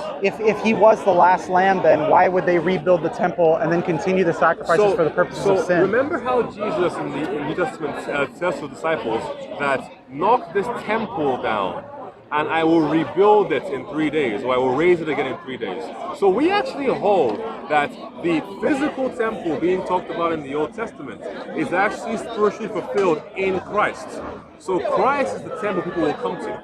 If he was the last lamb, then why would they rebuild the temple and then continue the sacrifices for the purposes of sin? Remember how Jesus in the New Testament says to the disciples that knock this temple down and I will rebuild it in 3 days, or I will raise it again in 3 days. So we actually hold that the physical temple being talked about in the Old Testament is actually spiritually fulfilled in Christ. So Christ is the temple people will come to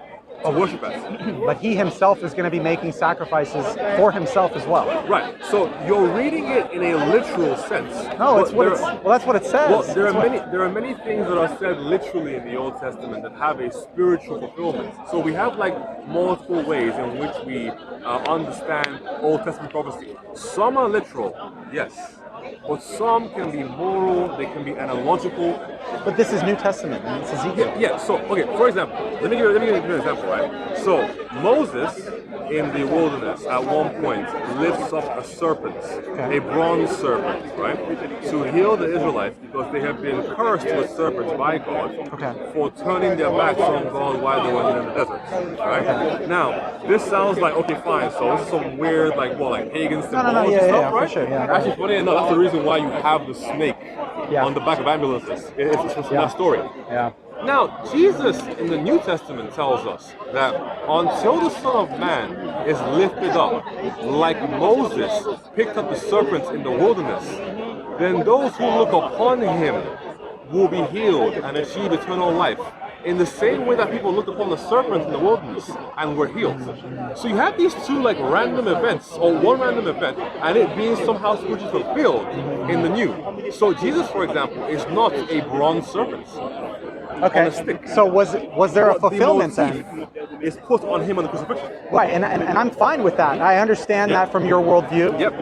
worship at. But he himself is going to be making sacrifices for himself as well. Right. So you're reading it in a literal sense. No, it's But what there- it's. Well, that's what it says. Well, there That's are many things that are said literally in the Old Testament that have a spiritual fulfillment. So we have like multiple ways in which we understand Old Testament prophecy. Some are literal, yes, but some can be moral. They can be analogical. But this is New Testament, and it's Ezekiel. Yeah. So okay, for example, let me give you an example, right? So Moses in the wilderness at one point lifts up a serpent, a bronze serpent, right, to heal the Israelites because they have been cursed with serpents by God for turning their backs on God while they were in the desert, right? Now, this sounds like okay, fine. So this is some weird, like pagan symbology yeah, stuff, yeah, for right? sure, yeah. Actually, funny enough, that's the reason why you have the snake on the back of ambulances. It's from that story. Yeah. Now, Jesus in the New Testament tells us that until the Son of Man is lifted up, like Moses picked up the serpents in the wilderness, then those who look upon him will be healed and achieve eternal life. in the same way that people looked upon the serpent in the wilderness and were healed. So you have these two like random events, or one random event, and it being somehow spiritually fulfilled in the new. So Jesus, for example, is not a bronze serpent on Okay. a stick. So was there a But fulfillment the then? motif is put on him on the crucifixion. Right, and I'm fine with that. I understand that from your worldview. Yep.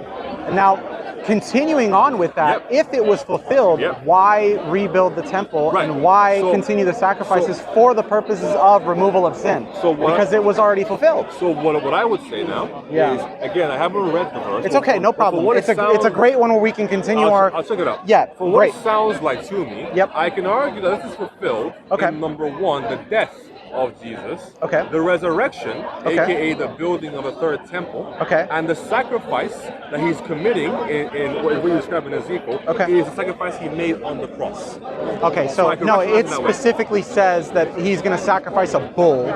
Now, continuing on with that, Yep. if it was fulfilled, Yep. why rebuild the temple Right. and why So- continue the sacrifices for the purposes of removal of sin? So what- Because it was already fulfilled. So what I would say now Yeah. is, again, I haven't read the verse. It's okay, no but for problem. what It's it a sounds- great one where we can continue I'll check it out. Yeah, For what great. it sounds like to me, Yep. I can argue that this is fulfilled Okay. in number one, the death of Jesus, Okay. the resurrection, Okay. aka the building of a third temple, Okay. and the sacrifice that he's committing in what we describe in Ezekiel Okay. is the sacrifice he made on the cross. Okay, so I can no, rationalize it it that way. specifically says that he's going to sacrifice a bull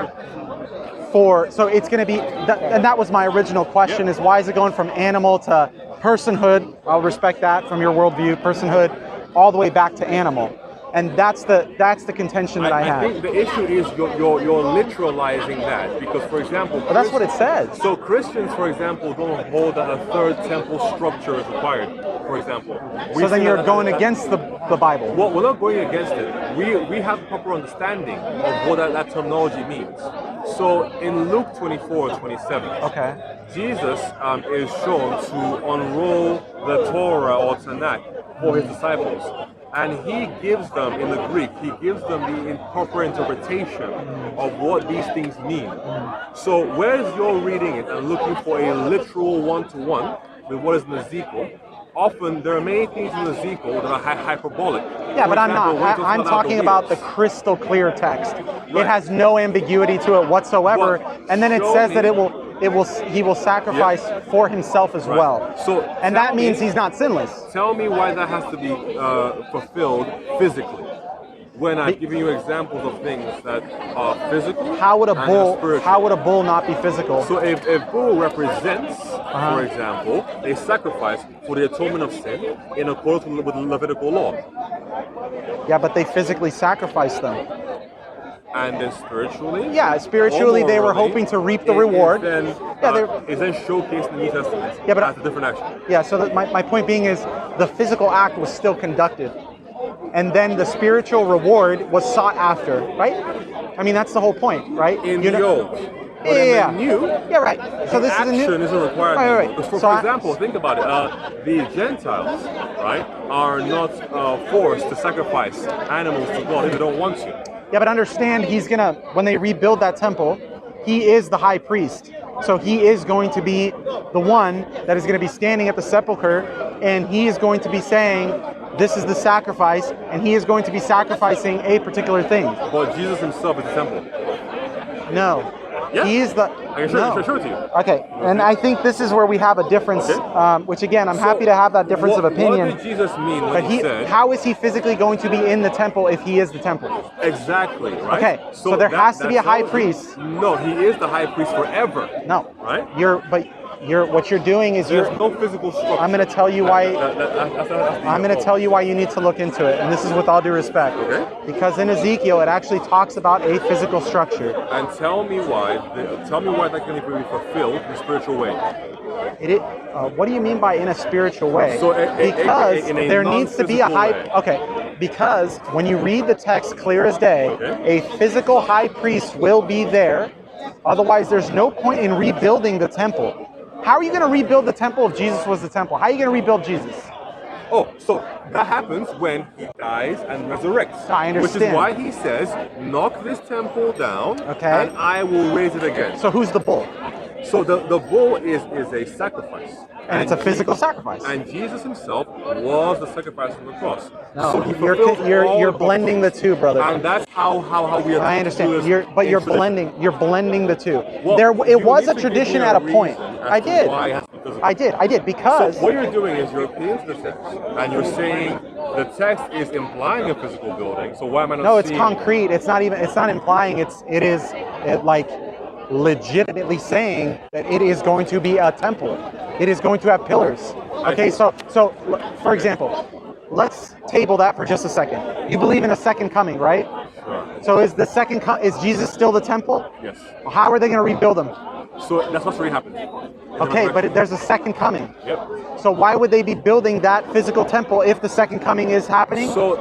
for, so it's going to be, and that was my original question, Yeah. is why is it going from animal to personhood? I'll respect that from your worldview, personhood, all the way back to animal. And that's the contention that I I have. think the issue is you're literalizing that because, for example, But that's what it says. So Christians, for example, don't hold that a third temple structure is required. For example, So then you're going against the Bible. Well, we're not going against it. We have proper understanding of what that terminology means. So in Luke 24:27, Okay. Jesus is shown to unroll the Torah or Tanakh for his disciples. And he gives them, in the Greek, he gives them the proper interpretation of what these things mean. So whereas you're reading it and looking for a literal one-to-one with what is in Ezekiel, often there are many things in Ezekiel that are hyperbolic. Yeah, For but I'm example, not. when it talks I'm about talking about the wheels. crystal clear text. It Right. has no ambiguity to it whatsoever, Well, and then it show says me- that he will sacrifice for himself as Right. well. So and tell that means me- he's not sinless. Tell me why that has to be fulfilled physically. When I'm giving you examples of things that are physical, How would a and bull? are spiritual. How would a bull not be physical? So if a bull represents, Uh-huh. for example, a sacrifice for the atonement of sin in accordance with the Levitical law, Yeah, but they physically sacrificed them. and then spiritually, Yeah, spiritually or they were morally, hoping to reap the it reward. Is Yeah, then showcased in the New Testament Yeah, but as a different action. Yeah, so that my point being is the physical act was still conducted. And then the spiritual reward was sought after, right? I mean, that's the whole point, right? In You the know- old, but Yeah, in the new, Yeah, right. So this is a action new. isn't required. Right. Because For So I- example, think about it. The Gentiles, right, are not forced to sacrifice animals to God if they don't want to. Yeah, but understand, when they rebuild that temple, he is the high priest. So he is going to be the one that is going to be standing at the sepulcher, and he is going to be saying, this is the sacrifice, and he is going to be sacrificing a particular thing. But Jesus himself is the temple. No. Yeah. He is the. I can show it to you. Okay, and I think this is where we have a difference, Okay. which again, I'm So, happy to have that difference of opinion. What did Jesus mean when But he said? how is he physically going to be in the temple if he is the temple? Exactly, right? Okay, so there has to be a high tells you- priest. No, he is the high priest forever. No. Right? What you're doing is There's no physical structure. I'm going to tell you why. That's the I'm going to tell you why you need to look into it, and this is with all due respect. Okay. Because in Ezekiel, it actually talks about a physical structure. And tell me why that can be fulfilled in a spiritual way. What do you mean by in a spiritual way? So, because in a there needs to be a high. non-physical Okay. Because when you read the text clear as day, Okay. a physical high priest will be there. Otherwise, there's no point in rebuilding the temple. How are you going to rebuild the temple if Jesus was the temple? How are you going to rebuild Jesus? Oh, so that happens when he dies and resurrects. I Which is understand. why he says, knock this temple down, Okay. and I will raise it again. So who's the bull? So the bull is a sacrifice. And it's a physical sacrifice. And Jesus himself was the sacrifice on the cross. No, So he fulfilled all you're the blending the two, brother. And that's how we are. I understand. You're blending the two. Well, it you was need a to tradition give me at a reason point. as I to did. why it has to be physical. I did because So what you're doing is you're appealing to the text, and you're saying the text is implying a physical building. So why am I not? no, it's seeing concrete. It's not implying. It is legitimately saying that it is going to be a temple. It is going to have pillars. Okay, so for example, let's table that for just a second. You believe in a second coming, right? there are. So is is Jesus still the temple? Yes. How are they going to rebuild them? So that's what's already happened. Okay, but there's a second coming. Yep. So why would they be building that physical temple if the second coming is happening? So,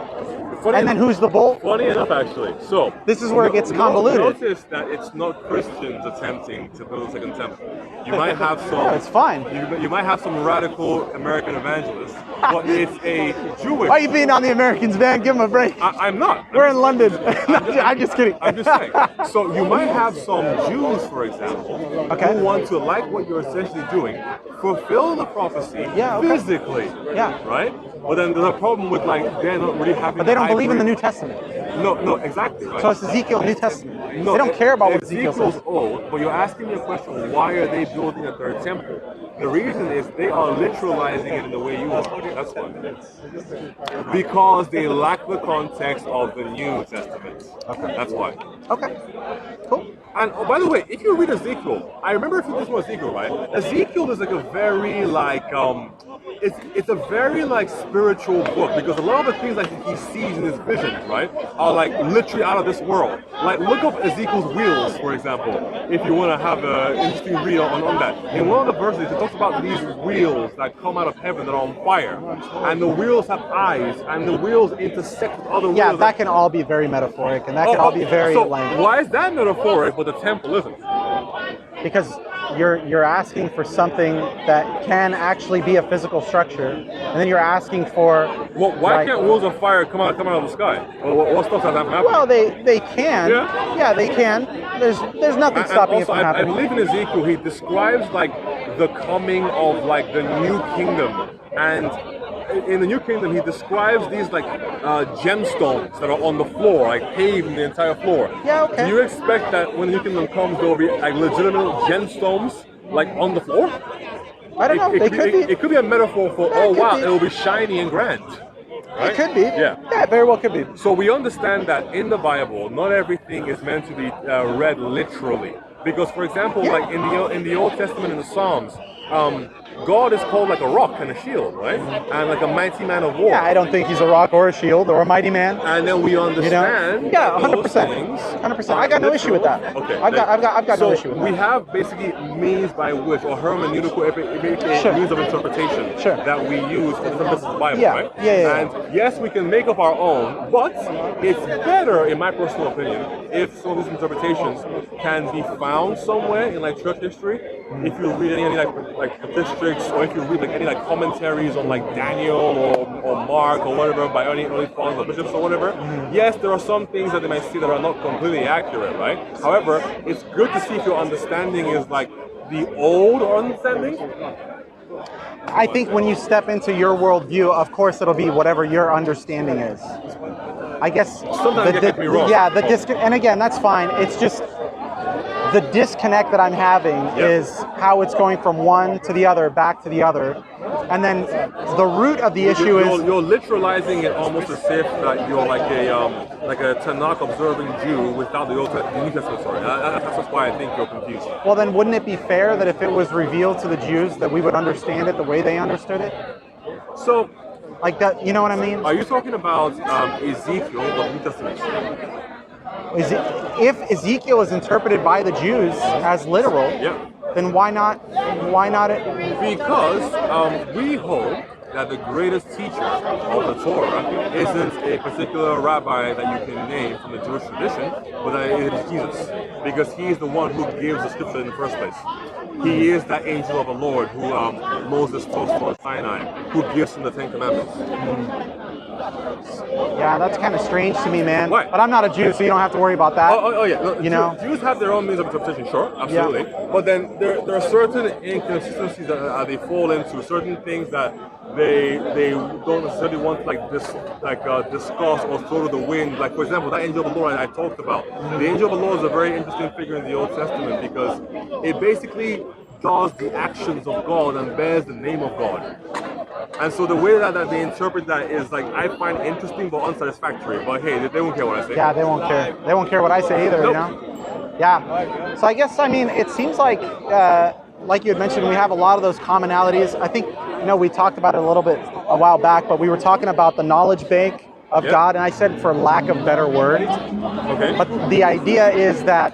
and then who's the bull? Funny enough, actually. So this is where it gets convoluted. Notice that it's not Christians attempting to build a second temple. You might have some. No, it's fine. You might have some radical American evangelists, but it's a Jewish. Why are you being on the Americans, man? Give them a break. I'm not. We're in London. I'm just kidding. I'm just saying. So you might have some Jews, for example, who want to, like what you're essentially doing, fulfill the prophecy physically. Yeah. Right? But then there's a problem with they're not really having. But they don't believe in the New Testament. No, exactly. Right. So it's Ezekiel, New Testament. No, they don't care about what Ezekiel says. Old, but you're asking me a question: why are they building a third temple? The reason is they are literalizing it in the way you are. That's why. Because they lack the context of the New Testament. Okay. That's why. Okay. Cool. And by the way, if you read Ezekiel, I remember if you this was Ezekiel, right? Ezekiel is like a very it's a very spiritual book because a lot of the things he sees in his visions, right, are literally out of this world. Look up Ezekiel's wheels, for example, if you want to have an interesting read on that. In one of the verses, it talks about these wheels that come out of heaven that are on fire, and the wheels have eyes, and the wheels intersect with other wheels. Yeah, that can all be very metaphoric, and that can all be very why is that metaphoric, but the temple isn't? Because you're asking for something that can actually be a physical structure, and then you're asking for. Well, why can't wheels of fire come out of the sky? What stops that from happening? Well, they can. Yeah, they can. There's nothing stopping it from happening. I believe in Ezekiel, he describes the coming of the new kingdom, and in the new kingdom, he describes these gemstones that are on the floor, paved in the entire floor. Yeah, okay. Do you expect that when the new kingdom comes, there will be legitimate gemstones on the floor? I don't know. It could be a metaphor for it will be shiny and grand. Right? It could be. Yeah. Yeah, it very well could be. So we understand that in the Bible, not everything is meant to be read literally. Because, for example, in the Old Testament, in the Psalms, God is called a rock and a shield, right? And a mighty man of war. Yeah, I don't think he's a rock or a shield or a mighty man. And then we understand. Yeah, 100%. 100%. I got no issue with that. Okay. I've got no issue with that. We have basically means by which, or hermeneutical means of interpretation that we use for the purposes of the Bible, right? Yeah. And yes, we can make up our own, but it's better, in my personal opinion, if some of these interpretations can be found somewhere in church history. If you read any statistics, or if you read any commentaries on Daniel or Mark or whatever by any early fathers or bishops or whatever, yes, there are some things that they might see that are not completely accurate, right? However, it's good to see if your understanding is the old understanding. I think when you step into your worldview, of course it'll be whatever your understanding is. I guess sometimes you get me wrong. Yeah, and again, that's fine. It's just the disconnect that I'm having is how it's going from one to the other, back to the other. And then the root of the issue is... You're literalizing it almost as if that you're a Tanakh observing Jew without the New Testament story. That's why I think you're confused. Well, then wouldn't it be fair that if it was revealed to the Jews that we would understand it the way they understood it? So... that, you know what I mean? Are you talking about Ezekiel or the New Testament? If Ezekiel is interpreted by the Jews as literal, then why not it? Because we hope that the greatest teacher of the Torah isn't a particular rabbi that you can name from the Jewish tradition, but that it is Jesus. Because he is the one who gives the scripture in the first place. He is that angel of the Lord who Moses talks to on Sinai, who gives him the Ten Commandments. Yeah, that's kind of strange to me, man. Why? But I'm not a Jew, so you don't have to worry about that. Oh yeah. No, Jews have their own means of interpretation, sure, absolutely. Yeah. But then there are certain inconsistencies that they fall into, certain things that they don't necessarily want to discuss or throw to the wind. For example, that angel of the Lord I talked about. The angel of the Lord is a very interesting figure in the Old Testament because it basically does the actions of God and bears the name of God. And so the way that they interpret that is I find interesting but unsatisfactory. But hey, they won't care what I say. Yeah, they won't care. They won't care what I say either, Yeah. So I guess, it seems like you had mentioned, we have a lot of those commonalities. I think, we talked about it a little bit a while back, but we were talking about the knowledge bank of Yep. God, and I said for lack of better word, Okay. but the idea is that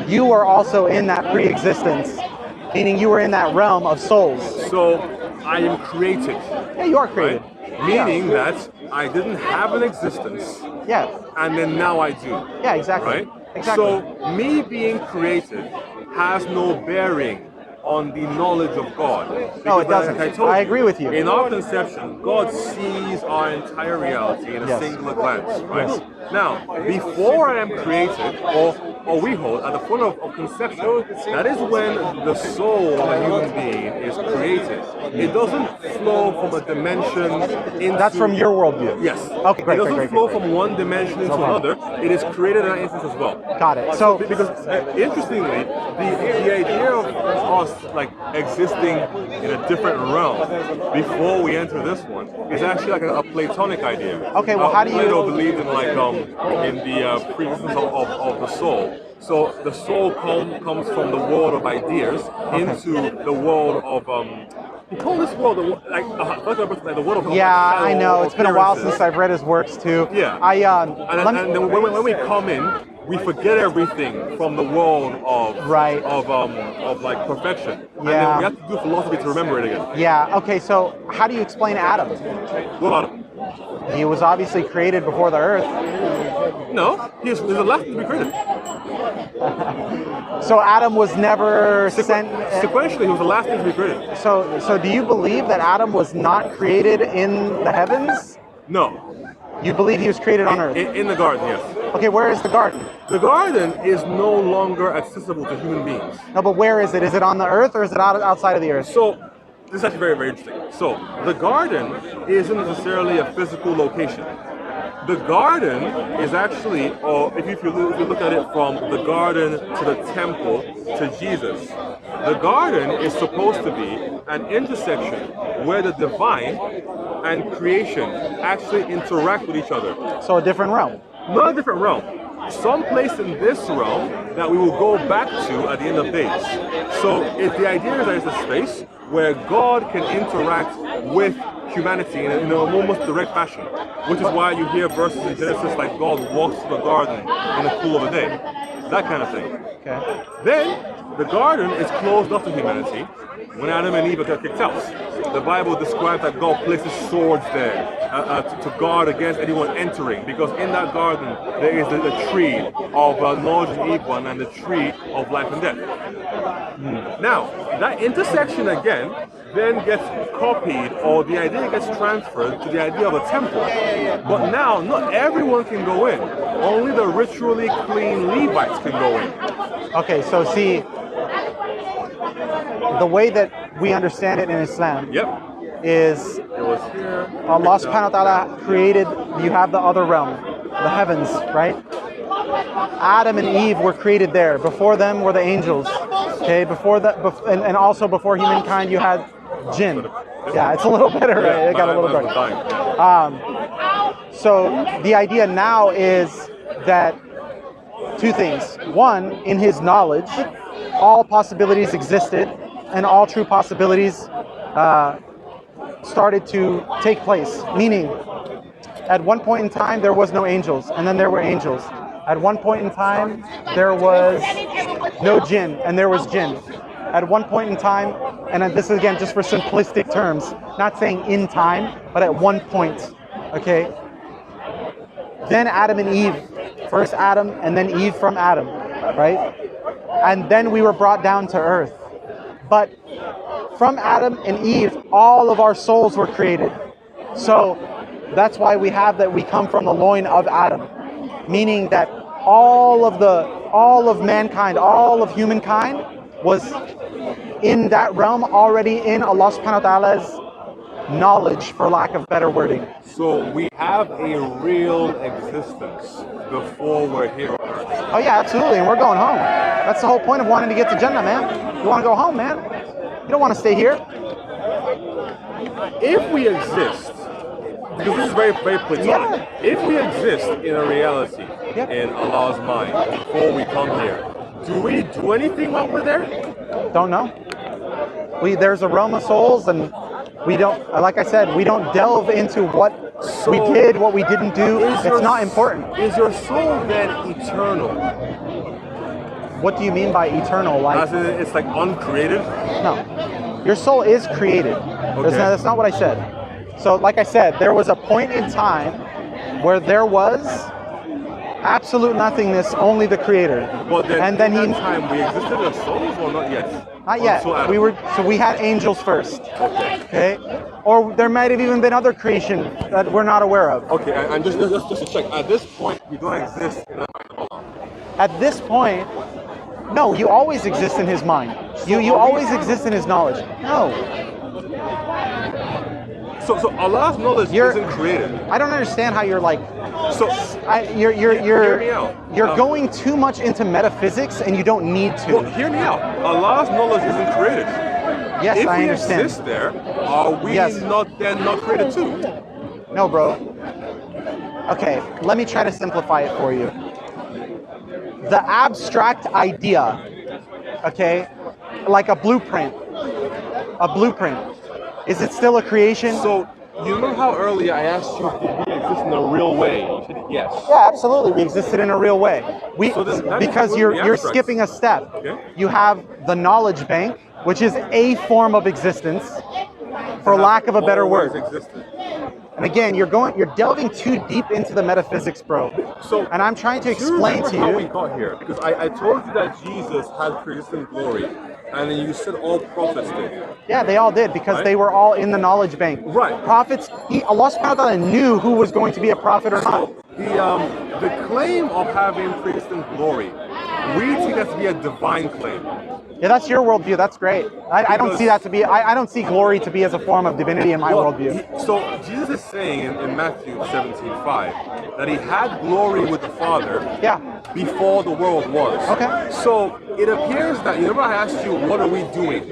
you are also in that pre-existence, meaning you were in that realm of souls. So I am created, Yeah, you are created. right? Meaning that I didn't have an existence, Yeah, and then now I do. yeah, exactly. Right? Exactly. So me being created has no bearing on the knowledge of God. No, it Because doesn't. like I told I you, agree with you. In our conception, God sees our entire reality in a Yes. singular glance, right? Yes. Now, before I am created, or we hold at the point of conception, that is when the soul of a human being is created. It doesn't flow from a dimension into... That's from your worldview. Yes. Okay, great, It doesn't great, great, flow great. from one dimension into No problem. another. It is created in that instance as well. Got it. So, Because interestingly, the idea of us like existing in a different realm before we enter this one is actually like a Platonic idea. Okay, well, how do you- Plato believed in like in the pre-existence of the soul. So the soul comes from the world of ideas into the world of we call this world like the world of yeah, like, shadow I know. or It's been a while appearances. since I've read his works too. Yeah. Let me- And then when we come in, we forget everything from the world of Right. of like perfection. And Yeah. then we have to do philosophy to remember it again. yeah. Okay. So, how do you explain Adam? What about him? He was obviously created before the earth. No, he's the last to be created. So Adam was never sent. Sequentially, he was the last thing to be created. So do you believe that Adam was not created in the heavens? No, You believe he was created on earth? in the garden, yes. Okay, where is the garden? The garden is no longer accessible to human beings. No, but where is it? Is it on the earth or is it outside of the earth? So this is actually very, very interesting. So the garden isn't necessarily a physical location. The garden is actually, or if you look at it from the garden to the temple to Jesus, the garden is supposed to be an intersection where the divine and creation actually interact with each other. So a different realm. Not a different realm. Some place in this realm that we will go back to at the end of days. So if the idea is that it's a space where God can interact with humanity in an almost direct fashion, which is why you hear verses in Genesis like God walks through the garden in the cool of the day, that kind of thing. Okay. Then the garden is closed off to humanity when Adam and Eve got kicked out. The Bible describes that God places swords there to guard against anyone entering, because in that garden there is the tree of knowledge of evil and the tree of life and death. Now, that intersection again then gets copied, or the idea gets transferred to the idea of a temple. But now, not everyone can go in. Only the ritually clean Levites can go in. Okay, so see, the way that we understand it in Islam Yep. is It was here. Allah subhanahu wa ta'ala created, you have the other realm, the heavens, right? Adam and Eve were created there. Before them were the angels. Okay, before that, and also before humankind, you had jinn. Yeah, it's a little better, right? It got a little better. So the idea now is that two things. One, in his knowledge, all possibilities existed, and all true possibilities started to take place. Meaning, at one point in time, there was no angels, and then there were angels. At one point in time, there was no jinn, and there was jinn. At one point in time, and this is again just for simplistic terms, not saying in time, but at one point, okay? Then Adam and Eve, first Adam and then Eve from Adam, right? And then we were brought down to earth. But from Adam and Eve, all of our souls were created. So that's why we have that we come from the loin of Adam, meaning that all of mankind, all of humankind was in that realm already in Allah subhanahu wa ta'ala's knowledge, for lack of better wording. So we have a real existence before we're here on earth. Oh yeah, absolutely, and we're going home. That's the whole point of wanting to get to Jannah, man. You want to go home, man. You don't want to stay here. If we exist, because this is very, very platonic, if we exist in a reality, in Allah's mind, before we come here, do we do anything while we're there? Don't know. There's a realm of souls, and we don't, like I said, we don't delve into what So we did, what we didn't do. is your It's not important. Is your soul then eternal? What do you mean by eternal? Like, As in, it's like uncreated? no, your soul is created. That's not what I said. So, like I said, there was a point in time where there was absolute nothingness, only the Creator. But then, and then in that time, we existed as souls, or not yet? Not yet. We had angels first. Okay. Or there might have even been other creation that we're not aware of. Okay, and just to check, at this point, we don't exist in the mind of Allah. At this point, no, you always exist in His mind. You always exist in His knowledge. No. So Allah's knowledge isn't created. I don't understand how you're like. So you're hear me out. You're going too much into metaphysics, and you don't need to. Well, hear me out. Allah's knowledge isn't created. Yes, if I understand. If we exist there, are we not created too? No, bro. Okay, let me try to simplify it for you. The abstract idea, okay, like a blueprint. Is it still a creation? So, you remember how earlier I asked you if we exist in a real way? You said yes. Yeah, absolutely. We existed in a real way. Because you're skipping a step. Okay. You have the knowledge bank, which is a form of existence, for lack of a better word. Existed. And again, you're delving too deep into the metaphysics, bro. And I'm trying to explain to you how we got here, because I told you that Jesus had pre-existent glory, and then you said all prophets did. Yeah, they all did, because they were all in the knowledge bank. Right. Prophets, Allah subhanahu wa ta'ala knew who was going to be a prophet or not. The claim of having pre-existent glory, we take that to be a divine claim. Yeah, that's your worldview. That's great. I don't see that to be. I don't see glory to be as a form of divinity in my worldview. So Jesus is saying in Matthew 17:5 that he had glory with the Father before the world was. Okay. So it appears that, you remember I asked you, what are we doing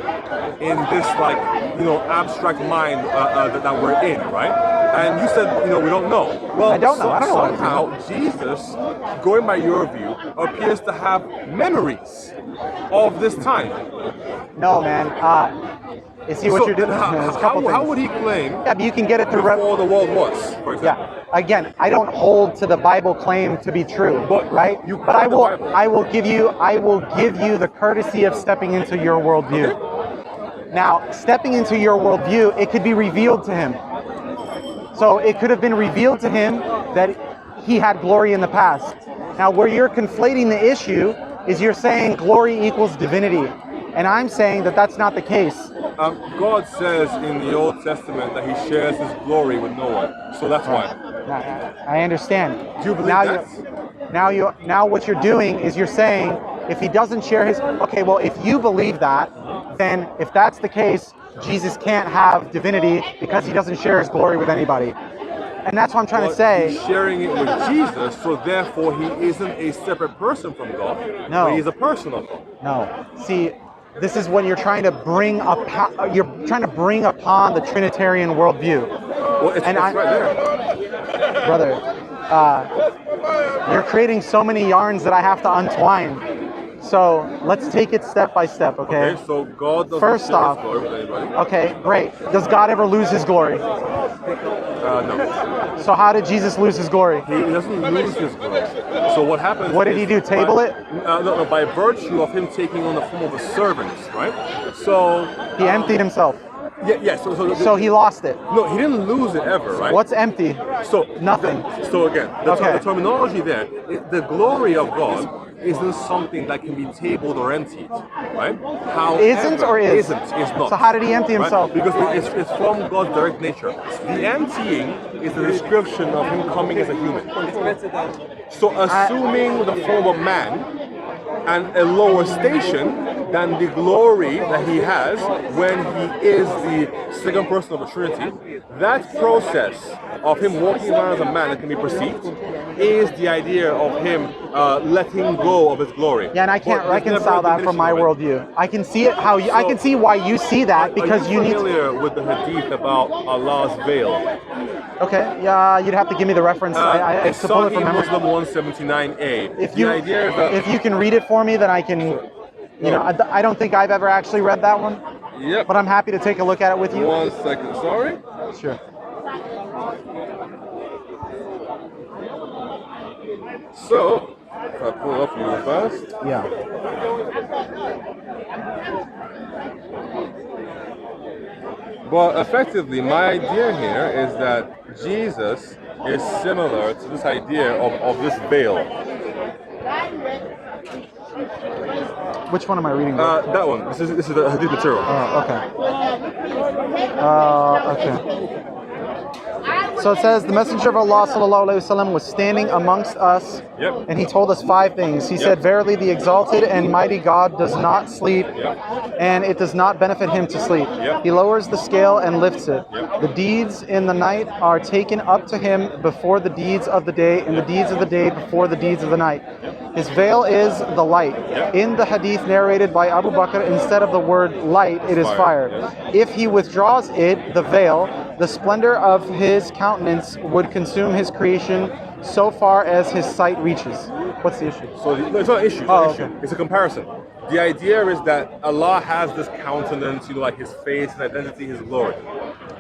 in this abstract mind that we're in, right? And you said, we don't know. Well, I don't know. I don't know. Somehow Jesus, going by your view, appears to have memories of this time. No, man. You see what you're doing? How would he claim? Yeah, but you can get it through before the world was, for example. Yeah. Again, I don't hold to the Bible claim to be true, right? But I will give you the courtesy of stepping into your worldview. Okay. Now, stepping into your worldview, it could be revealed to him. So it could have been revealed to him that he had glory in the past. Now, where you're conflating the issue is you're saying glory equals divinity. And I'm saying that that's not the case. God says in the Old Testament that he shares his glory with no one. So that's why. I understand. Do you believe that? Now what you're doing is you're saying if he doesn't share his... Okay, well, if you believe that, then if that's the case, Jesus can't have divinity because he doesn't share his glory with anybody. And that's what I'm trying to say. He's sharing it with Jesus, so therefore he isn't a separate person from God. No. But he's a person of God. No. See, this is when you're trying to bring upon the Trinitarian worldview. Well, it's right there. Brother, you're creating so many yarns that I have to untwine. So let's take it step by step, okay? Okay, so God doesn't First off, share his glory with anybody. Okay, great. Does God ever lose his glory? No. So how did Jesus lose his glory? He doesn't lose his glory. So what happens? What did he do? Table it? No, by virtue of him taking on the form of a servant, right? So he emptied himself. Yeah. So he lost it. No, he didn't lose it ever, right? What's empty? So nothing. So again, the terminology there, the glory of God isn't something that can be tabled or emptied, right? However, isn't or is? It's not. So how did he empty himself? Right? Because it's from God's direct nature. The emptying is the description of him coming as a human. So assuming the form of man and a lower station than the glory that he has when he is the second person of the Trinity, that process of him walking around as a man that can be perceived is the idea of him letting go of his glory. Yeah, and I can't reconcile that from my worldview. I can see it I can see why you see that because you need to... Are you familiar with the hadith about Allah's veil? Okay, yeah, you'd have to give me the reference. I pull it from memory. Muslim 179a. If you can read it for me, then I can... I don't think I've ever actually read that one. Yep. But I'm happy to take a look at it with you. 1 second, sorry. Sure. So, if I pull up you fast. Yeah. But effectively, my idea here is that Jesus is similar to this idea of this veil. Which one am I reading? Bro? That one. This is the Hadith material. Oh, okay. Okay. So it says, the Messenger of Allah sallallahu alaihi wasallam was standing amongst us, Yep. and he told us 5 things. He said, verily the exalted and mighty God does not sleep, and it does not benefit him to sleep. Yep. He lowers the scale and lifts it. Yep. The deeds in the night are taken up to him before the deeds of the day, and the deeds of the day before the deeds of the night. His veil is the light. In the hadith narrated by Abu Bakr, instead of the word light, it is fire. If he withdraws it, the veil, the splendor of his countenance would consume his creation so far as his sight reaches. What's the issue? So it's not an issue. It's not an issue. Okay. It's a comparison. The idea is that Allah has this countenance, like His face, His identity, His glory.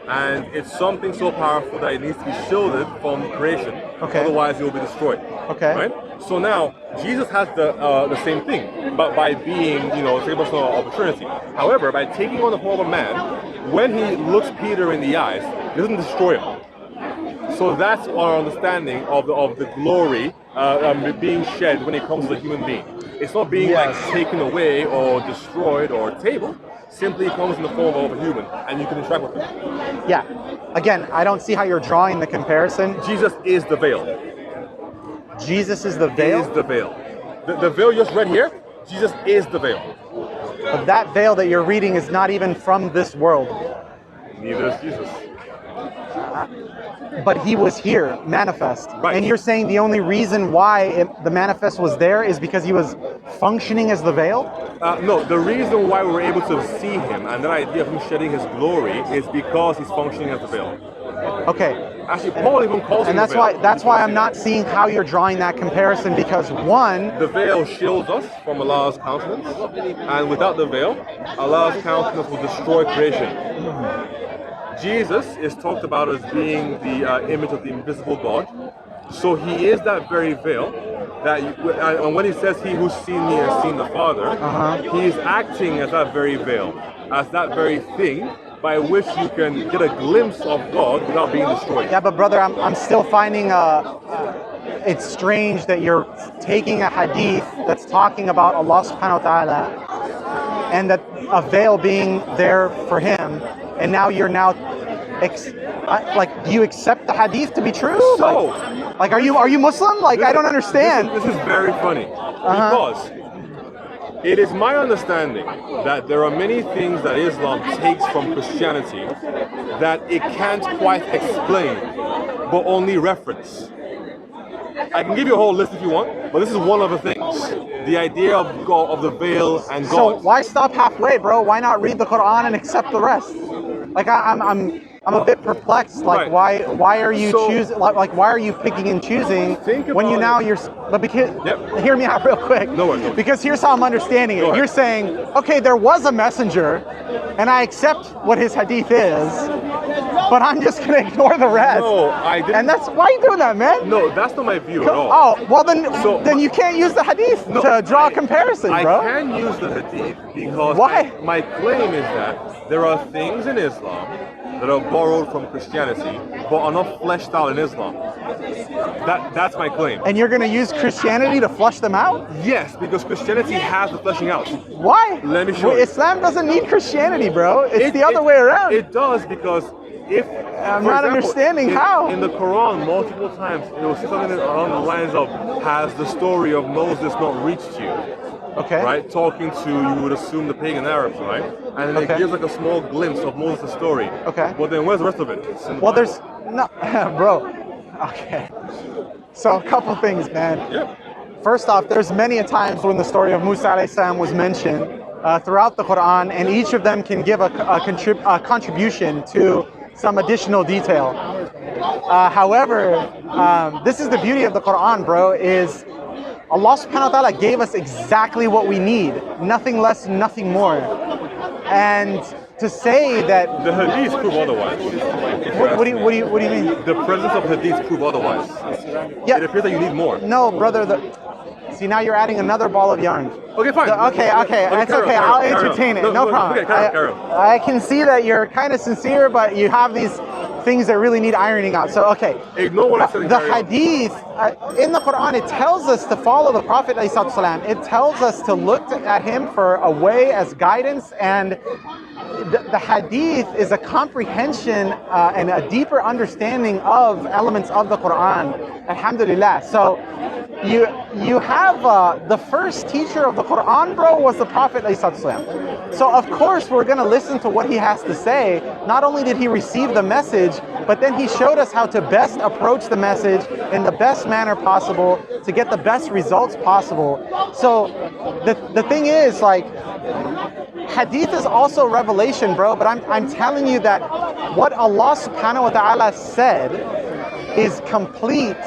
And it's something so powerful that it needs to be shielded from creation. Okay. Otherwise, it will be destroyed. Okay. Right? So now, Jesus has the same thing, but by being, the person of the Trinity. However, by taking on the form of a man, when he looks Peter in the eyes, he doesn't destroy him. So that's our understanding of the glory being shed when it comes to the human being. It's not being taken away or destroyed or tabled. Simply comes in the form of a human, and you can interact with him. Yeah. Again, I don't see how you're drawing the comparison. Jesus is the veil. Jesus is the veil? Is the veil. The veil you just read here, Jesus is the veil. But that veil that you're reading is not even from this world. Neither is Jesus. But he was here, manifest. Right. And you're saying the only reason why the manifest was there is because he was functioning as the veil? No, the reason why we were able to see him and that idea of him shedding his glory is because he's functioning as the veil. Okay. Actually, Paul even calls him and that's the veil. that's why I'm not seeing how you're drawing that comparison, because one, the veil shields us from Allah's countenance, and without the veil, Allah's countenance will destroy creation. Jesus is talked about as being the image of the invisible God. So he is that very veil that, and when he says, "He who's seen me has seen the Father," he is acting as that very veil, as that very thing by which you can get a glimpse of God without being destroyed. Yeah, but brother, I'm still finding it's strange that you're taking a hadith that's talking about Allah subhanahu wa ta'ala and that a veil being there for him, and now you're do you accept the hadith to be true? So, like are you Muslim? Like, I don't understand. This is very funny because it is my understanding that there are many things that Islam takes from Christianity that it can't quite explain, but only reference. I can give you a whole list if you want, but this is one of the things. The idea of God, of the veil and God. So why stop halfway, bro? Why not read the Quran and accept the rest? Like I'm a bit perplexed. Like, right. why are you choosing? Like why are you picking and choosing when But because hear me out real quick. No worries. Because here's how I'm understanding it. You're saying, okay, there was a messenger, and I accept what his hadith is, but I'm just gonna ignore the rest. No, I didn't. And that's why are you doing that, man? No, that's not my view at all. Oh, well then you can't use the hadith to draw a comparison, bro. I can use the hadith because why? My claim is that there are things in Islam that are borrowed from Christianity, but are not fleshed out in Islam. That's my claim. And you're going to use Christianity to flush them out? Yes, because Christianity has the fleshing out. Why? Let me show you. Islam doesn't need Christianity, bro. It's the other way around. It does, because if I'm not understanding how. In the Quran, multiple times, it will say something along the lines of, has the story of Moses not reached you? Okay. Right? Talking to, you would assume, the pagan Arabs, right? And then it gives like a small glimpse of Moses' story. Okay. But then where's the rest of it? Well, there's no, bro. Okay. So a couple things, man. Yep. First off, there's many a times when the story of Musa alayhi salam was mentioned throughout the Quran, and each of them can give a contribution to some additional detail. However, this is the beauty of the Quran, bro, is Allah subhanahu wa ta'ala gave us exactly what we need, nothing less, nothing more. And to say that, The hadiths prove otherwise. what do you mean? The presence of hadiths prove otherwise. Yeah. It appears that you need more. No, brother. See, now you're adding another ball of yarn. Okay, fine. Okay, that's okay. I'll entertain it. No problem. Okay, carry on. I can see that you're kind of sincere, but you have these things that really need ironing out. So, okay. Ignore what I said. The hadith in the Quran, it tells us to follow the Prophet ﷺ. It tells us to look at him for a way as guidance, and the hadith is a comprehension and a deeper understanding of elements of the Quran. Alhamdulillah. So you have the first teacher of the Quran, bro, was the Prophet ﷺ. So of course we're going to listen to what he has to say. Not only did he receive the message, but then he showed us how to best approach the message in the best manner possible to get the best results possible. So the thing is, like, hadith is also revelation, bro, but I'm telling you that what Allah subhanahu wa ta'ala said is complete,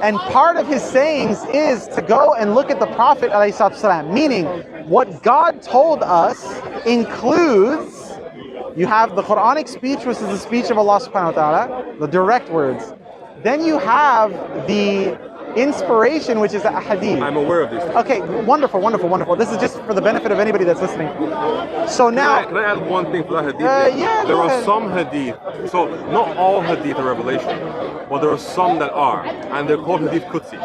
and part of his sayings is to go and look at the Prophet ﷺ, meaning what God told us includes, you have the Quranic speech, which is the speech of Allah subhanahu wa ta'ala, the direct words. Then you have the inspiration, which is a hadith. I'm aware of these things. Okay, wonderful. This is just for the benefit of anybody that's listening. So now, Can I add one thing for that hadith? Yeah, there go are ahead. some hadith, so not all hadith are revelation, but there are some that are, and they're called hadith Qudsi.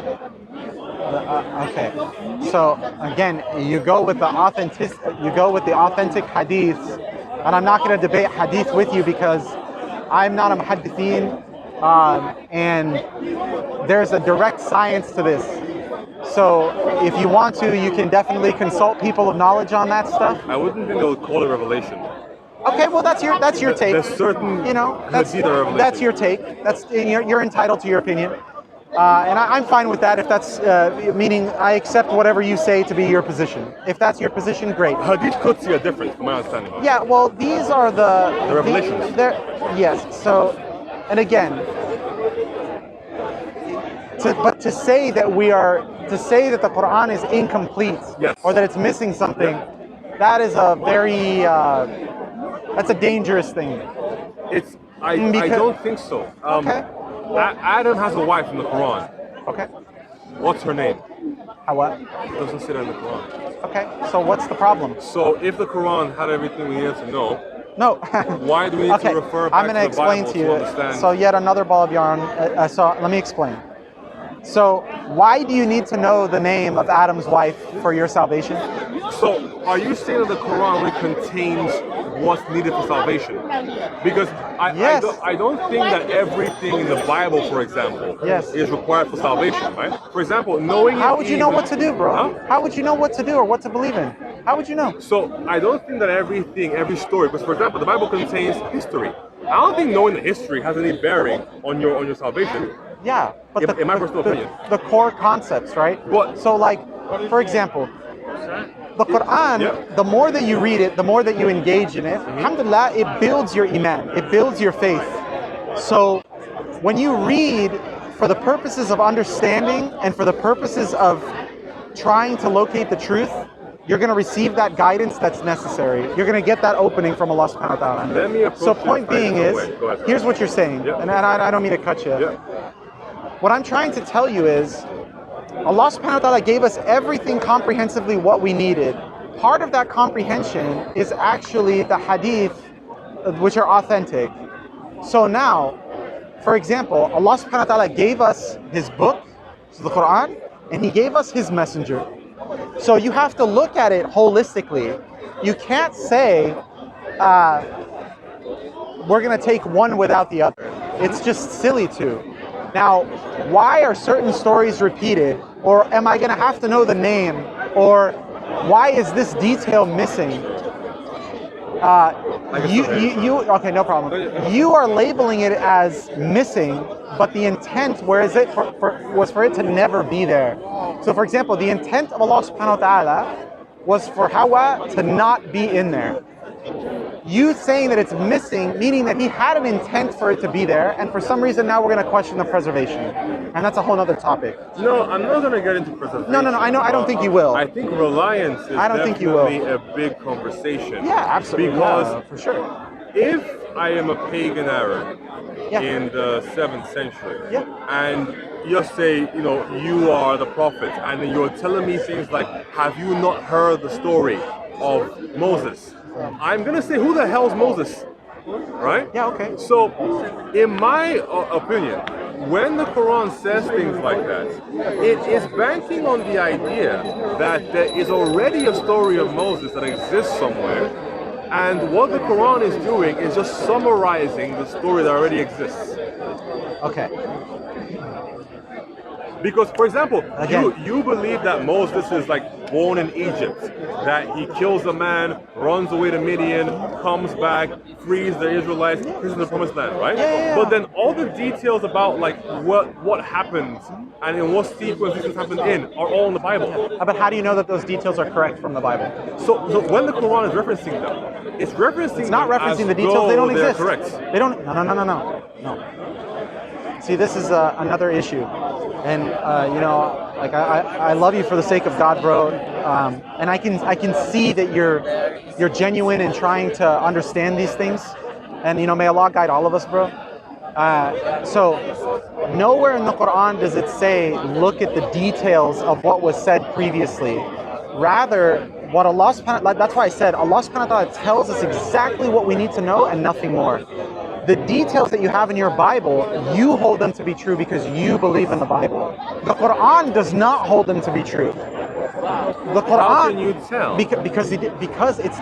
okay. So again, you go with the authentic hadiths, and I'm not going to debate hadith with you because I'm not a muhaddithin. And there's a direct science to this. So if you want to, you can definitely consult people of knowledge on that stuff. I wouldn't think they would call it revelation. Okay, well that's your take. There's certain that's hadith are revelation. That's your take. That's you're entitled to your opinion, and I'm fine with that. If that's meaning I accept whatever you say to be your position. If that's your position, great. Hadith Qudsi are different, from my understanding. Yeah, well these are the revelations. Yes. So. And again, to say that the Quran is incomplete, yes, or that it's missing something, that is a very that's a dangerous thing. I don't think so. Okay. Adam has a wife in the Quran. Okay. What's her name? What? It doesn't say that in the Quran. Okay. So what's the problem? So if the Quran had everything we needed to know, no. Why do we need to refer back I'm going to to the explain Bible to you. to understand? So yet another ball of yarn. So let me explain. So why do you need to know the name of Adam's wife for your salvation? So are you saying that the Quran really contains what's needed for salvation? Because I don't think that everything in the Bible, for example, is required for salvation, right? For example, knowing... How would you know what to do, bro? Huh? How would you know what to do or what to believe in? How would you know? So I don't think that every story, because for example, the Bible contains history. I don't think knowing the history has any bearing on your salvation. Yeah, but in my personal opinion, the core concepts, right? But so, like, for example, the Quran, the more that you read it, the more that you engage in it, alhamdulillah, it builds your iman, it builds your faith. So when you read for the purposes of understanding and for the purposes of trying to locate the truth, you're going to receive that guidance that's necessary. You're going to get that opening from Allah subhanahu wa ta'ala. So point being is, here's what you're saying, and I don't mean to cut you. What I'm trying to tell you is, Allah subhanahu wa ta'ala gave us everything comprehensively what we needed. Part of that comprehension is actually the hadith, which are authentic. So now, for example, Allah subhanahu wa ta'ala gave us His book, so the Quran, and He gave us His messenger. So you have to look at it holistically. You can't say, we're going to take one without the other. It's just silly to. Now, why are certain stories repeated? Or am I going to have to know the name? Or why is this detail missing? Okay, no problem. You are labeling it as missing, but the intent, where is it was for it to never be there. So for example, the intent of Allah subhanahu wa ta'ala was for Hawa to not be in there. You saying that it's missing, meaning that he had an intent for it to be there, and for some reason now we're going to question the preservation, and that's a whole other topic. No, I'm not going to get into preservation. No. I know. I don't think you will. I think reliance is definitely a big conversation. Yeah, absolutely. Because for sure. if I am a pagan Arab in the 7th century, and you say, you are the prophet, and then you're telling me things like, have you not heard the story of Moses? I'm going to say, who the hell's Moses? Right? Yeah, okay. So, in my opinion, when the Quran says things like that, it is banking on the idea that there is already a story of Moses that exists somewhere, and what the Quran is doing is just summarizing the story that already exists. Okay. Because, for example, you believe that Moses is like born in Egypt, that he kills a man, runs away to Midian, comes back, frees the Israelites, frees the Promised Land, right? Yeah. But then all the details about like what happened and in what sequence these things happened in are all in the Bible. But how do you know that those details are correct from the Bible? So when the Quran is referencing them, it's referencing. It's not referencing the details. They don't exist. Correct. They don't. No. See, this is another issue. And like I love you for the sake of God, bro. And I can see that you're genuine in trying to understand these things. And may Allah guide all of us, bro. So nowhere in the Quran does it say look at the details of what was said previously. Rather, what Allah subhanahu wa ta'ala, that's why I said Allah subhanahu wa ta'ala tells us exactly what we need to know and nothing more. The details that you have in your Bible, you hold them to be true because you believe in the Bible. The Quran does not hold them to be true. The Quran, how can you tell? Because it's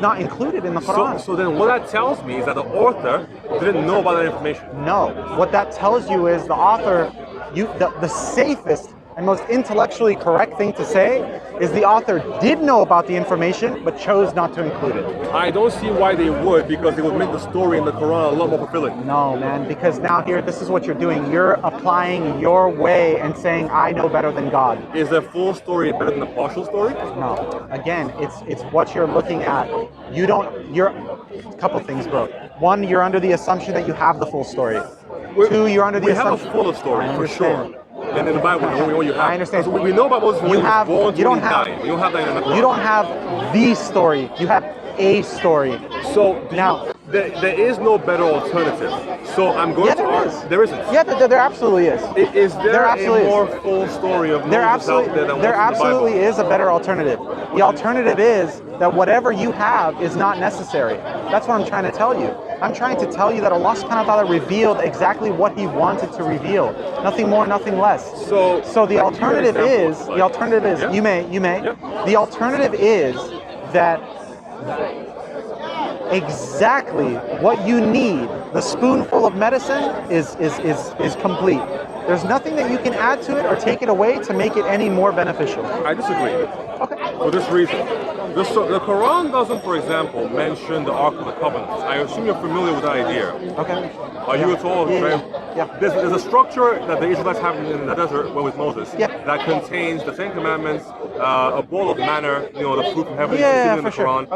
not included in the Quran. So then what that tells me is that the author didn't know about that information. No, what that tells you is the author, the safest and most intellectually correct thing to say is the author did know about the information but chose not to include it. I don't see why they would, because it would make the story in the Quran a lot more fulfilling. No, man, because now here, this is what you're doing. You're applying your way and saying, I know better than God. Is the full story better than the partial story? No. Again, it's what you're looking at. You're a couple things, bro. One, you're under the assumption that you have the full story. Two, you're under the assumption. We have a full story, for sure. And in the Bible, you have. I understand. So we know about Moses when he was born. You don't have that in the Quran. You don't have the story. You have a story. So now there is no better alternative. So I'm going to argue. There isn't. Yeah, there absolutely is. Is there a more full story of Moses out there than what's in the Bible? There absolutely is a better alternative. The alternative is that whatever you have is not necessary. That's what I'm trying to tell you. I'm trying to tell you that Allah subhanahu wa ta'ala revealed exactly what He wanted to reveal. Nothing more, nothing less. So the alternative is, you may. The alternative is that exactly what you need, the spoonful of medicine is complete. There's nothing that you can add to it or take it away to make it any more beneficial. I disagree. Okay. For this reason. The Quran doesn't, for example, mention the Ark of the Covenant. I assume you're familiar with that idea. Okay. Are you at all? Yeah. There's a structure that the Israelites have in the desert with Moses that contains the Ten Commandments, a bowl of manna, the fruit from heaven in the Quran,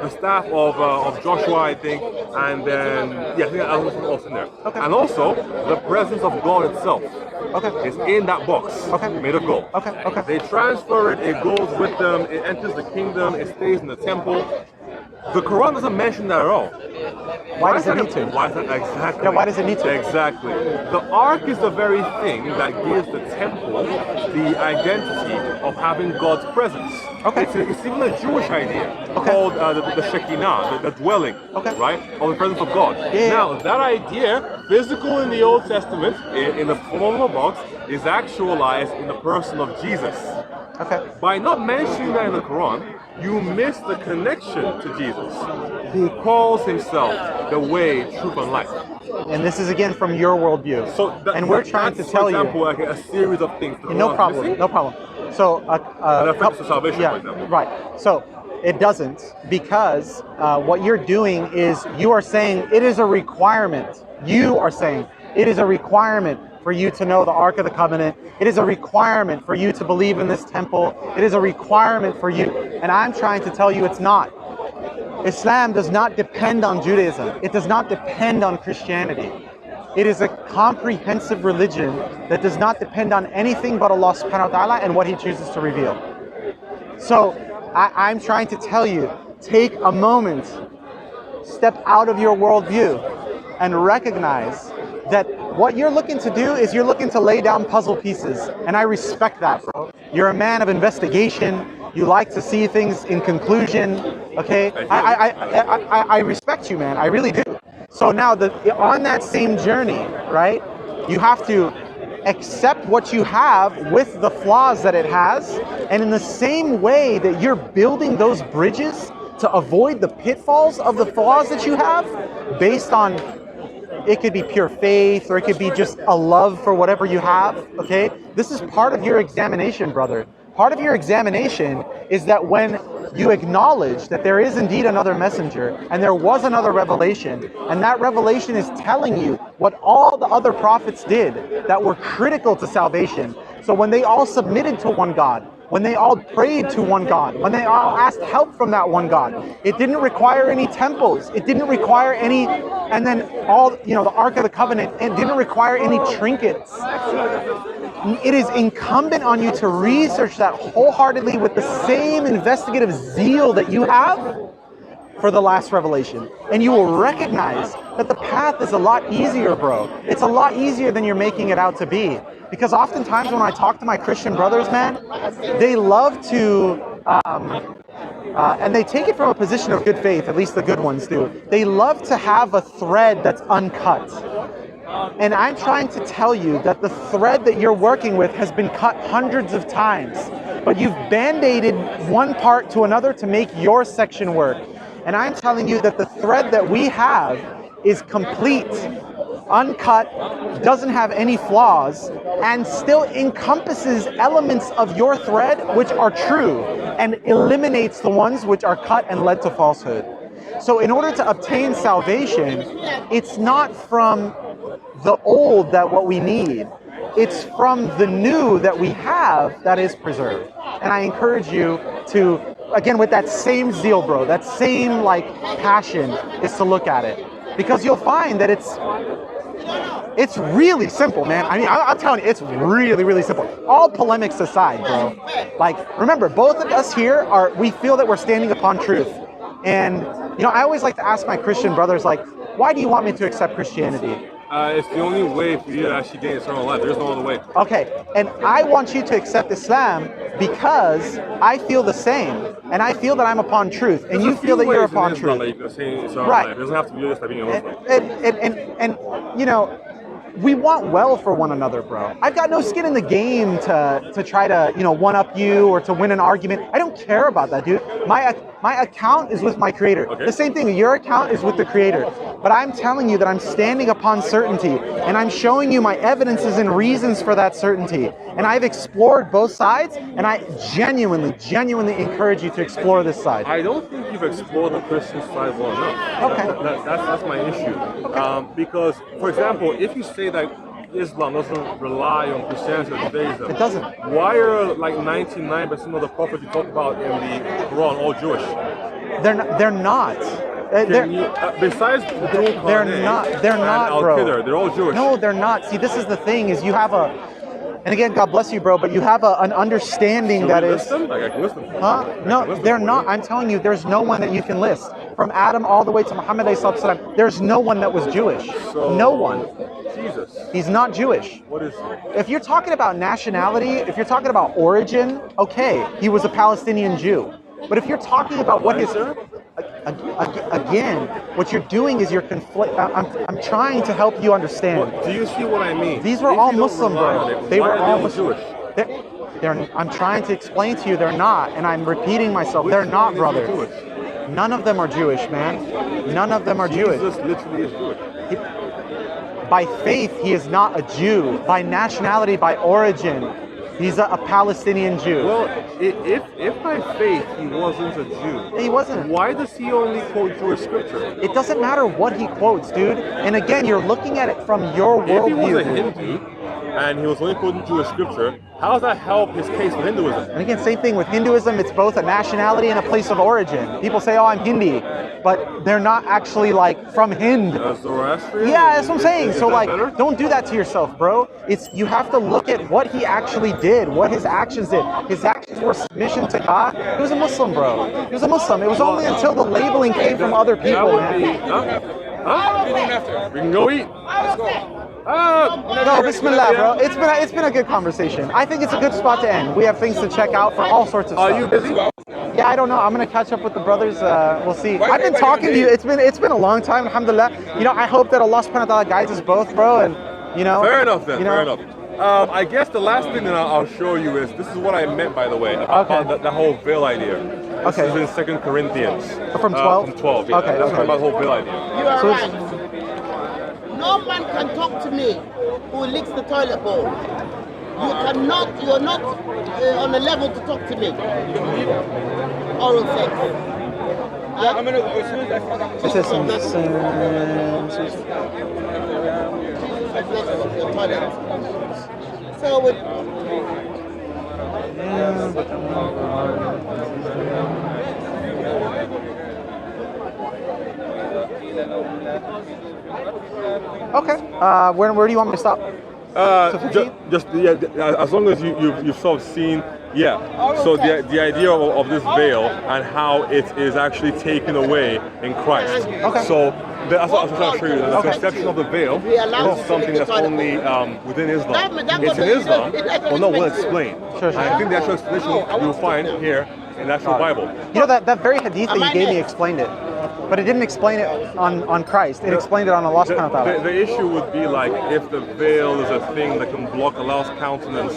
the staff of Joshua, I think, and then I think that was also in there. Okay. And also the presence of God itself. Okay. Is in that box. Made of gold. Okay. They transfer it, it goes with them, it enters the kingdom, it stays in the temple. The Quran doesn't mention that at all. Why does it need to? Exactly. Yeah, why does it need to? Exactly. The Ark is the very thing that gives the temple the identity of having God's presence. Okay. It's even a Jewish idea called the Shekinah, the dwelling, right, of the presence of God. Yeah. Now, that idea, physical in the Old Testament, in the form of a box, is actualized in the person of Jesus. Okay. By not mentioning that in the Quran, you miss the connection to Jesus, who calls himself the way, truth, and life. And this is again from your worldview. And we're trying to tell you. For example, like a series of things. No problem. So, that affects the salvation, for example. Right. So, it doesn't, because what you're doing is you are saying it is a requirement. You are saying it is a requirement for you to know the Ark of the Covenant. It is a requirement for you to believe in this temple. It is a requirement for you. And I'm trying to tell you it's not. Islam does not depend on Judaism. It does not depend on Christianity. It is a comprehensive religion that does not depend on anything but Allah subhanahu wa ta'ala and what He chooses to reveal. So I'm trying to tell you, take a moment, step out of your worldview and recognize that what you're looking to do is you're looking to lay down puzzle pieces. And I respect that, bro. You're a man of investigation. You like to see things in conclusion, okay? I respect you, man. I really do. So now, on that same journey, right, you have to accept what you have with the flaws that it has. And in the same way that you're building those bridges to avoid the pitfalls of the flaws that you have, based on, it could be pure faith, or it could be just a love for whatever you have, okay? This is part of your examination, brother. Part of your examination is that when you acknowledge that there is indeed another messenger and there was another revelation, and that revelation is telling you what all the other prophets did that were critical to salvation. So when they all submitted to one God, when they all prayed to one God, when they all asked help from that one God, it didn't require any temples, it didn't require any, and then all, the Ark of the Covenant, it didn't require any trinkets. It is incumbent on you to research that wholeheartedly with the same investigative zeal that you have for the last revelation. And you will recognize that the path is a lot easier, bro. It's a lot easier than you're making it out to be. Because oftentimes when I talk to my Christian brothers, man, they love to, and they take it from a position of good faith, at least the good ones do. They love to have a thread that's uncut. And I'm trying to tell you that the thread that you're working with has been cut hundreds of times, but you've band-aided one part to another to make your section work. And I'm telling you that the thread that we have is complete, uncut, doesn't have any flaws, and still encompasses elements of your thread which are true, and eliminates the ones which are cut and led to falsehood. So in order to obtain salvation, it's not from the old that what we need, it's from the new that we have that is preserved. And I encourage you to, again, with that same zeal, bro, that same passion, is to look at it. Because you'll find that it's really simple, man. I mean, I'm telling you, it's really, really simple. All polemics aside, bro. Remember, both of us here we feel that we're standing upon truth. And, I always like to ask my Christian brothers, why do you want me to accept Christianity? It's the only way for you to actually gain eternal life. There's no other way. Okay, and I want you to accept Islam because I feel the same, and I feel that I'm upon truth, and you feel that you're upon truth. Right. It doesn't have to be just by being a Muslim. And we want well for one another, bro. I've got no skin in the game to try to, one-up you or to win an argument. I don't care about that, dude. My account is with my Creator. Okay. The same thing, your account is with the Creator. But I'm telling you that I'm standing upon certainty, and I'm showing you my evidences and reasons for that certainty. And I've explored both sides, and I genuinely encourage you to explore this side. I don't think you've explored the Christian side well enough. Okay. That's my issue. Okay. Because, for example, if you say that Islam doesn't rely on Christianity or Judaism, it doesn't. Why are 99% of the prophets you talk about in the Quran all Jewish? They're not. Besides they're not, bro. They're all Jewish. No, they're not. See, this is the thing: is you have and again, God bless you, bro. But you have an understanding that is. I can list them. Huh? No, they're not. I'm telling you, there's no one that you can list. From Adam all the way to Muhammad ﷺ, there's no one that was Jewish. So, no one. Jesus. He's not Jewish. What is he? If you're talking about nationality, if you're talking about origin, okay, he was a Palestinian Jew. But if you're talking about what his, again, what you're doing is you're I'm trying to help you understand. Do you see what I mean? These were all Muslim, bro. They were all Jewish. I'm trying to explain to you they're not, and I'm repeating myself. They're not, brothers. None of them are Jewish, man. None of them are Jewish. Jesus literally is Jewish. By faith, he is not a Jew. By nationality, by origin, he's a Palestinian Jew. Well, if by faith he wasn't a Jew, he wasn't. Why does he only quote Jewish scripture? It doesn't matter what he quotes, dude. And again, you're looking at it from your worldview. If he was a Hindu, and he was only quoting Jewish scripture, how does that help his case for Hinduism? And again, same thing with Hinduism. It's both a nationality and a place of origin. People say, "Oh, I'm Hindi," but they're not actually like from Hind. Zoroastrian? Yeah, that's what I'm saying. Is So that like, better? don't do that to yourself, bro. You have to look at what he actually did, what his actions did. His actions were submission to God. He was a Muslim, bro. He was a Muslim. It was only until the labeling came from other people, man. Huh? We can go eat. No, bismillah, bro. It's been a good conversation. I think it's a good spot to end. We have things to check out for all sorts of stuff. Are you busy? Yeah, I don't know. I'm gonna catch up with the brothers. We'll see. I've been talking to you. It's been a long time. Alhamdulillah. You know, I hope that Allah Subhanahu wa Taala guides us both, bro. And you know. Fair enough then. You know, Fair enough. I guess the last thing that I'll show you is this is what I meant, by the way, about the whole veil idea. This is in 2 Corinthians. From 12? From 12, yeah. Okay, That's okay. about the whole veil idea. You are right. No man can talk to me who licks the toilet bowl. You're not on a level to talk to me. Oral sex. It says some. The toilet. So with Okay. Where do you want me to stop? As long as you've sort of seen, So the idea of this veil and how it is actually taken away in Christ. Okay. So that's what I'll show you. The conception of the veil is something that's only within Islam. It's in Islam, but not well explained. Sure. I think the actual explanation you'll find here in the actual Bible. You know that very hadith that you gave me explained it, but it didn't explain it on Christ. It explained it on Allah Subhanahu wa Taala. The issue would be like if the veil is a thing that can block Allah's countenance,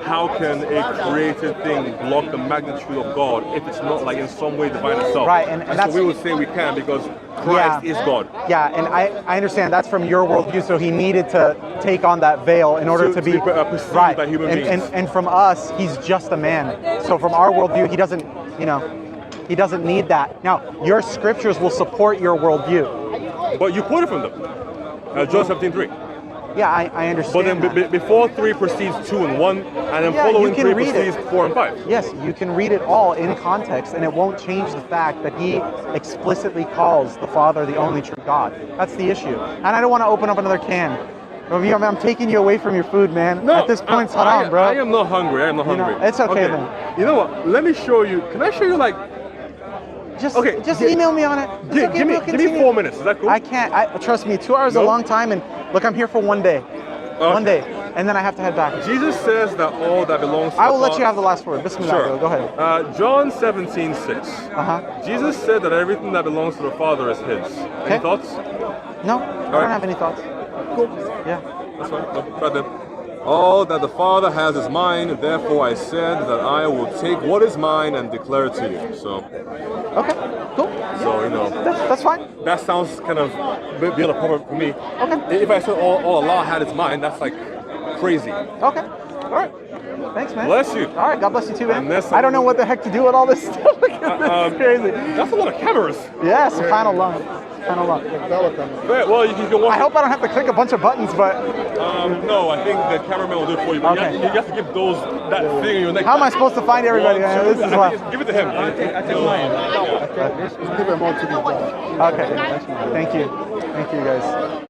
how can a created thing block the magnitude of God if it's not like in some way divine itself? Right, and that's so we would say we can because Christ is God. Yeah, and I understand that's from your worldview. So he needed to take on that veil in order to be perceived by human beings. And from us, he's just a man. So from our worldview, he doesn't, he doesn't need that. Now, your scriptures will support your worldview. But you quoted from them. John 17:3. Yeah, I understand. But then before 3 precedes 2 and 1, and then following 3 precedes 4 and 5. Yes, you can read it all in context, and it won't change the fact that he explicitly calls the Father the only true God. That's the issue. And I don't want to open up another can. I'm taking you away from your food, man. No, at this point, it's haram, bro. I am not hungry. I am not hungry. It's okay then. You know what? Let me show you. Can I show you like? Just email me on it. Give me 4 minutes. Is that cool? I can't. Trust me. 2 hours is a long time, and look, I'm here for 1 day. Okay. 1 day, and then I have to head back. Jesus says that all that belongs to I will the let you have the last word. Bismillah, Sure. bro. Go ahead. John 17:6. Jesus said that everything that belongs to the Father is His. Any thoughts? No, I don't have any thoughts. Cool. Yeah. That's fine. No, right there. All that the Father has is mine, therefore I said that I will take what is mine and declare it to you. So. Okay. Cool. So That's fine. That sounds kind of beyond a problem for me. Okay. If I said all Allah had is mine, that's like crazy. Okay. All right. Thanks, man. Bless you. All right. God bless you too, man. And I don't know what the heck to do with all this stuff. It's crazy. That's a lot of cameras. Yeah. Subhanallah. Subhanallah. Well, you can watch. I hope I don't have to click a bunch of buttons, but. No, I think the cameraman will do it for you. But Okay. you have to give that thing in your neck. How am I supposed to find everybody, man? This is wild. Give it to him. I take mine. Give him all to me. Okay. Thank you. Thank you, guys.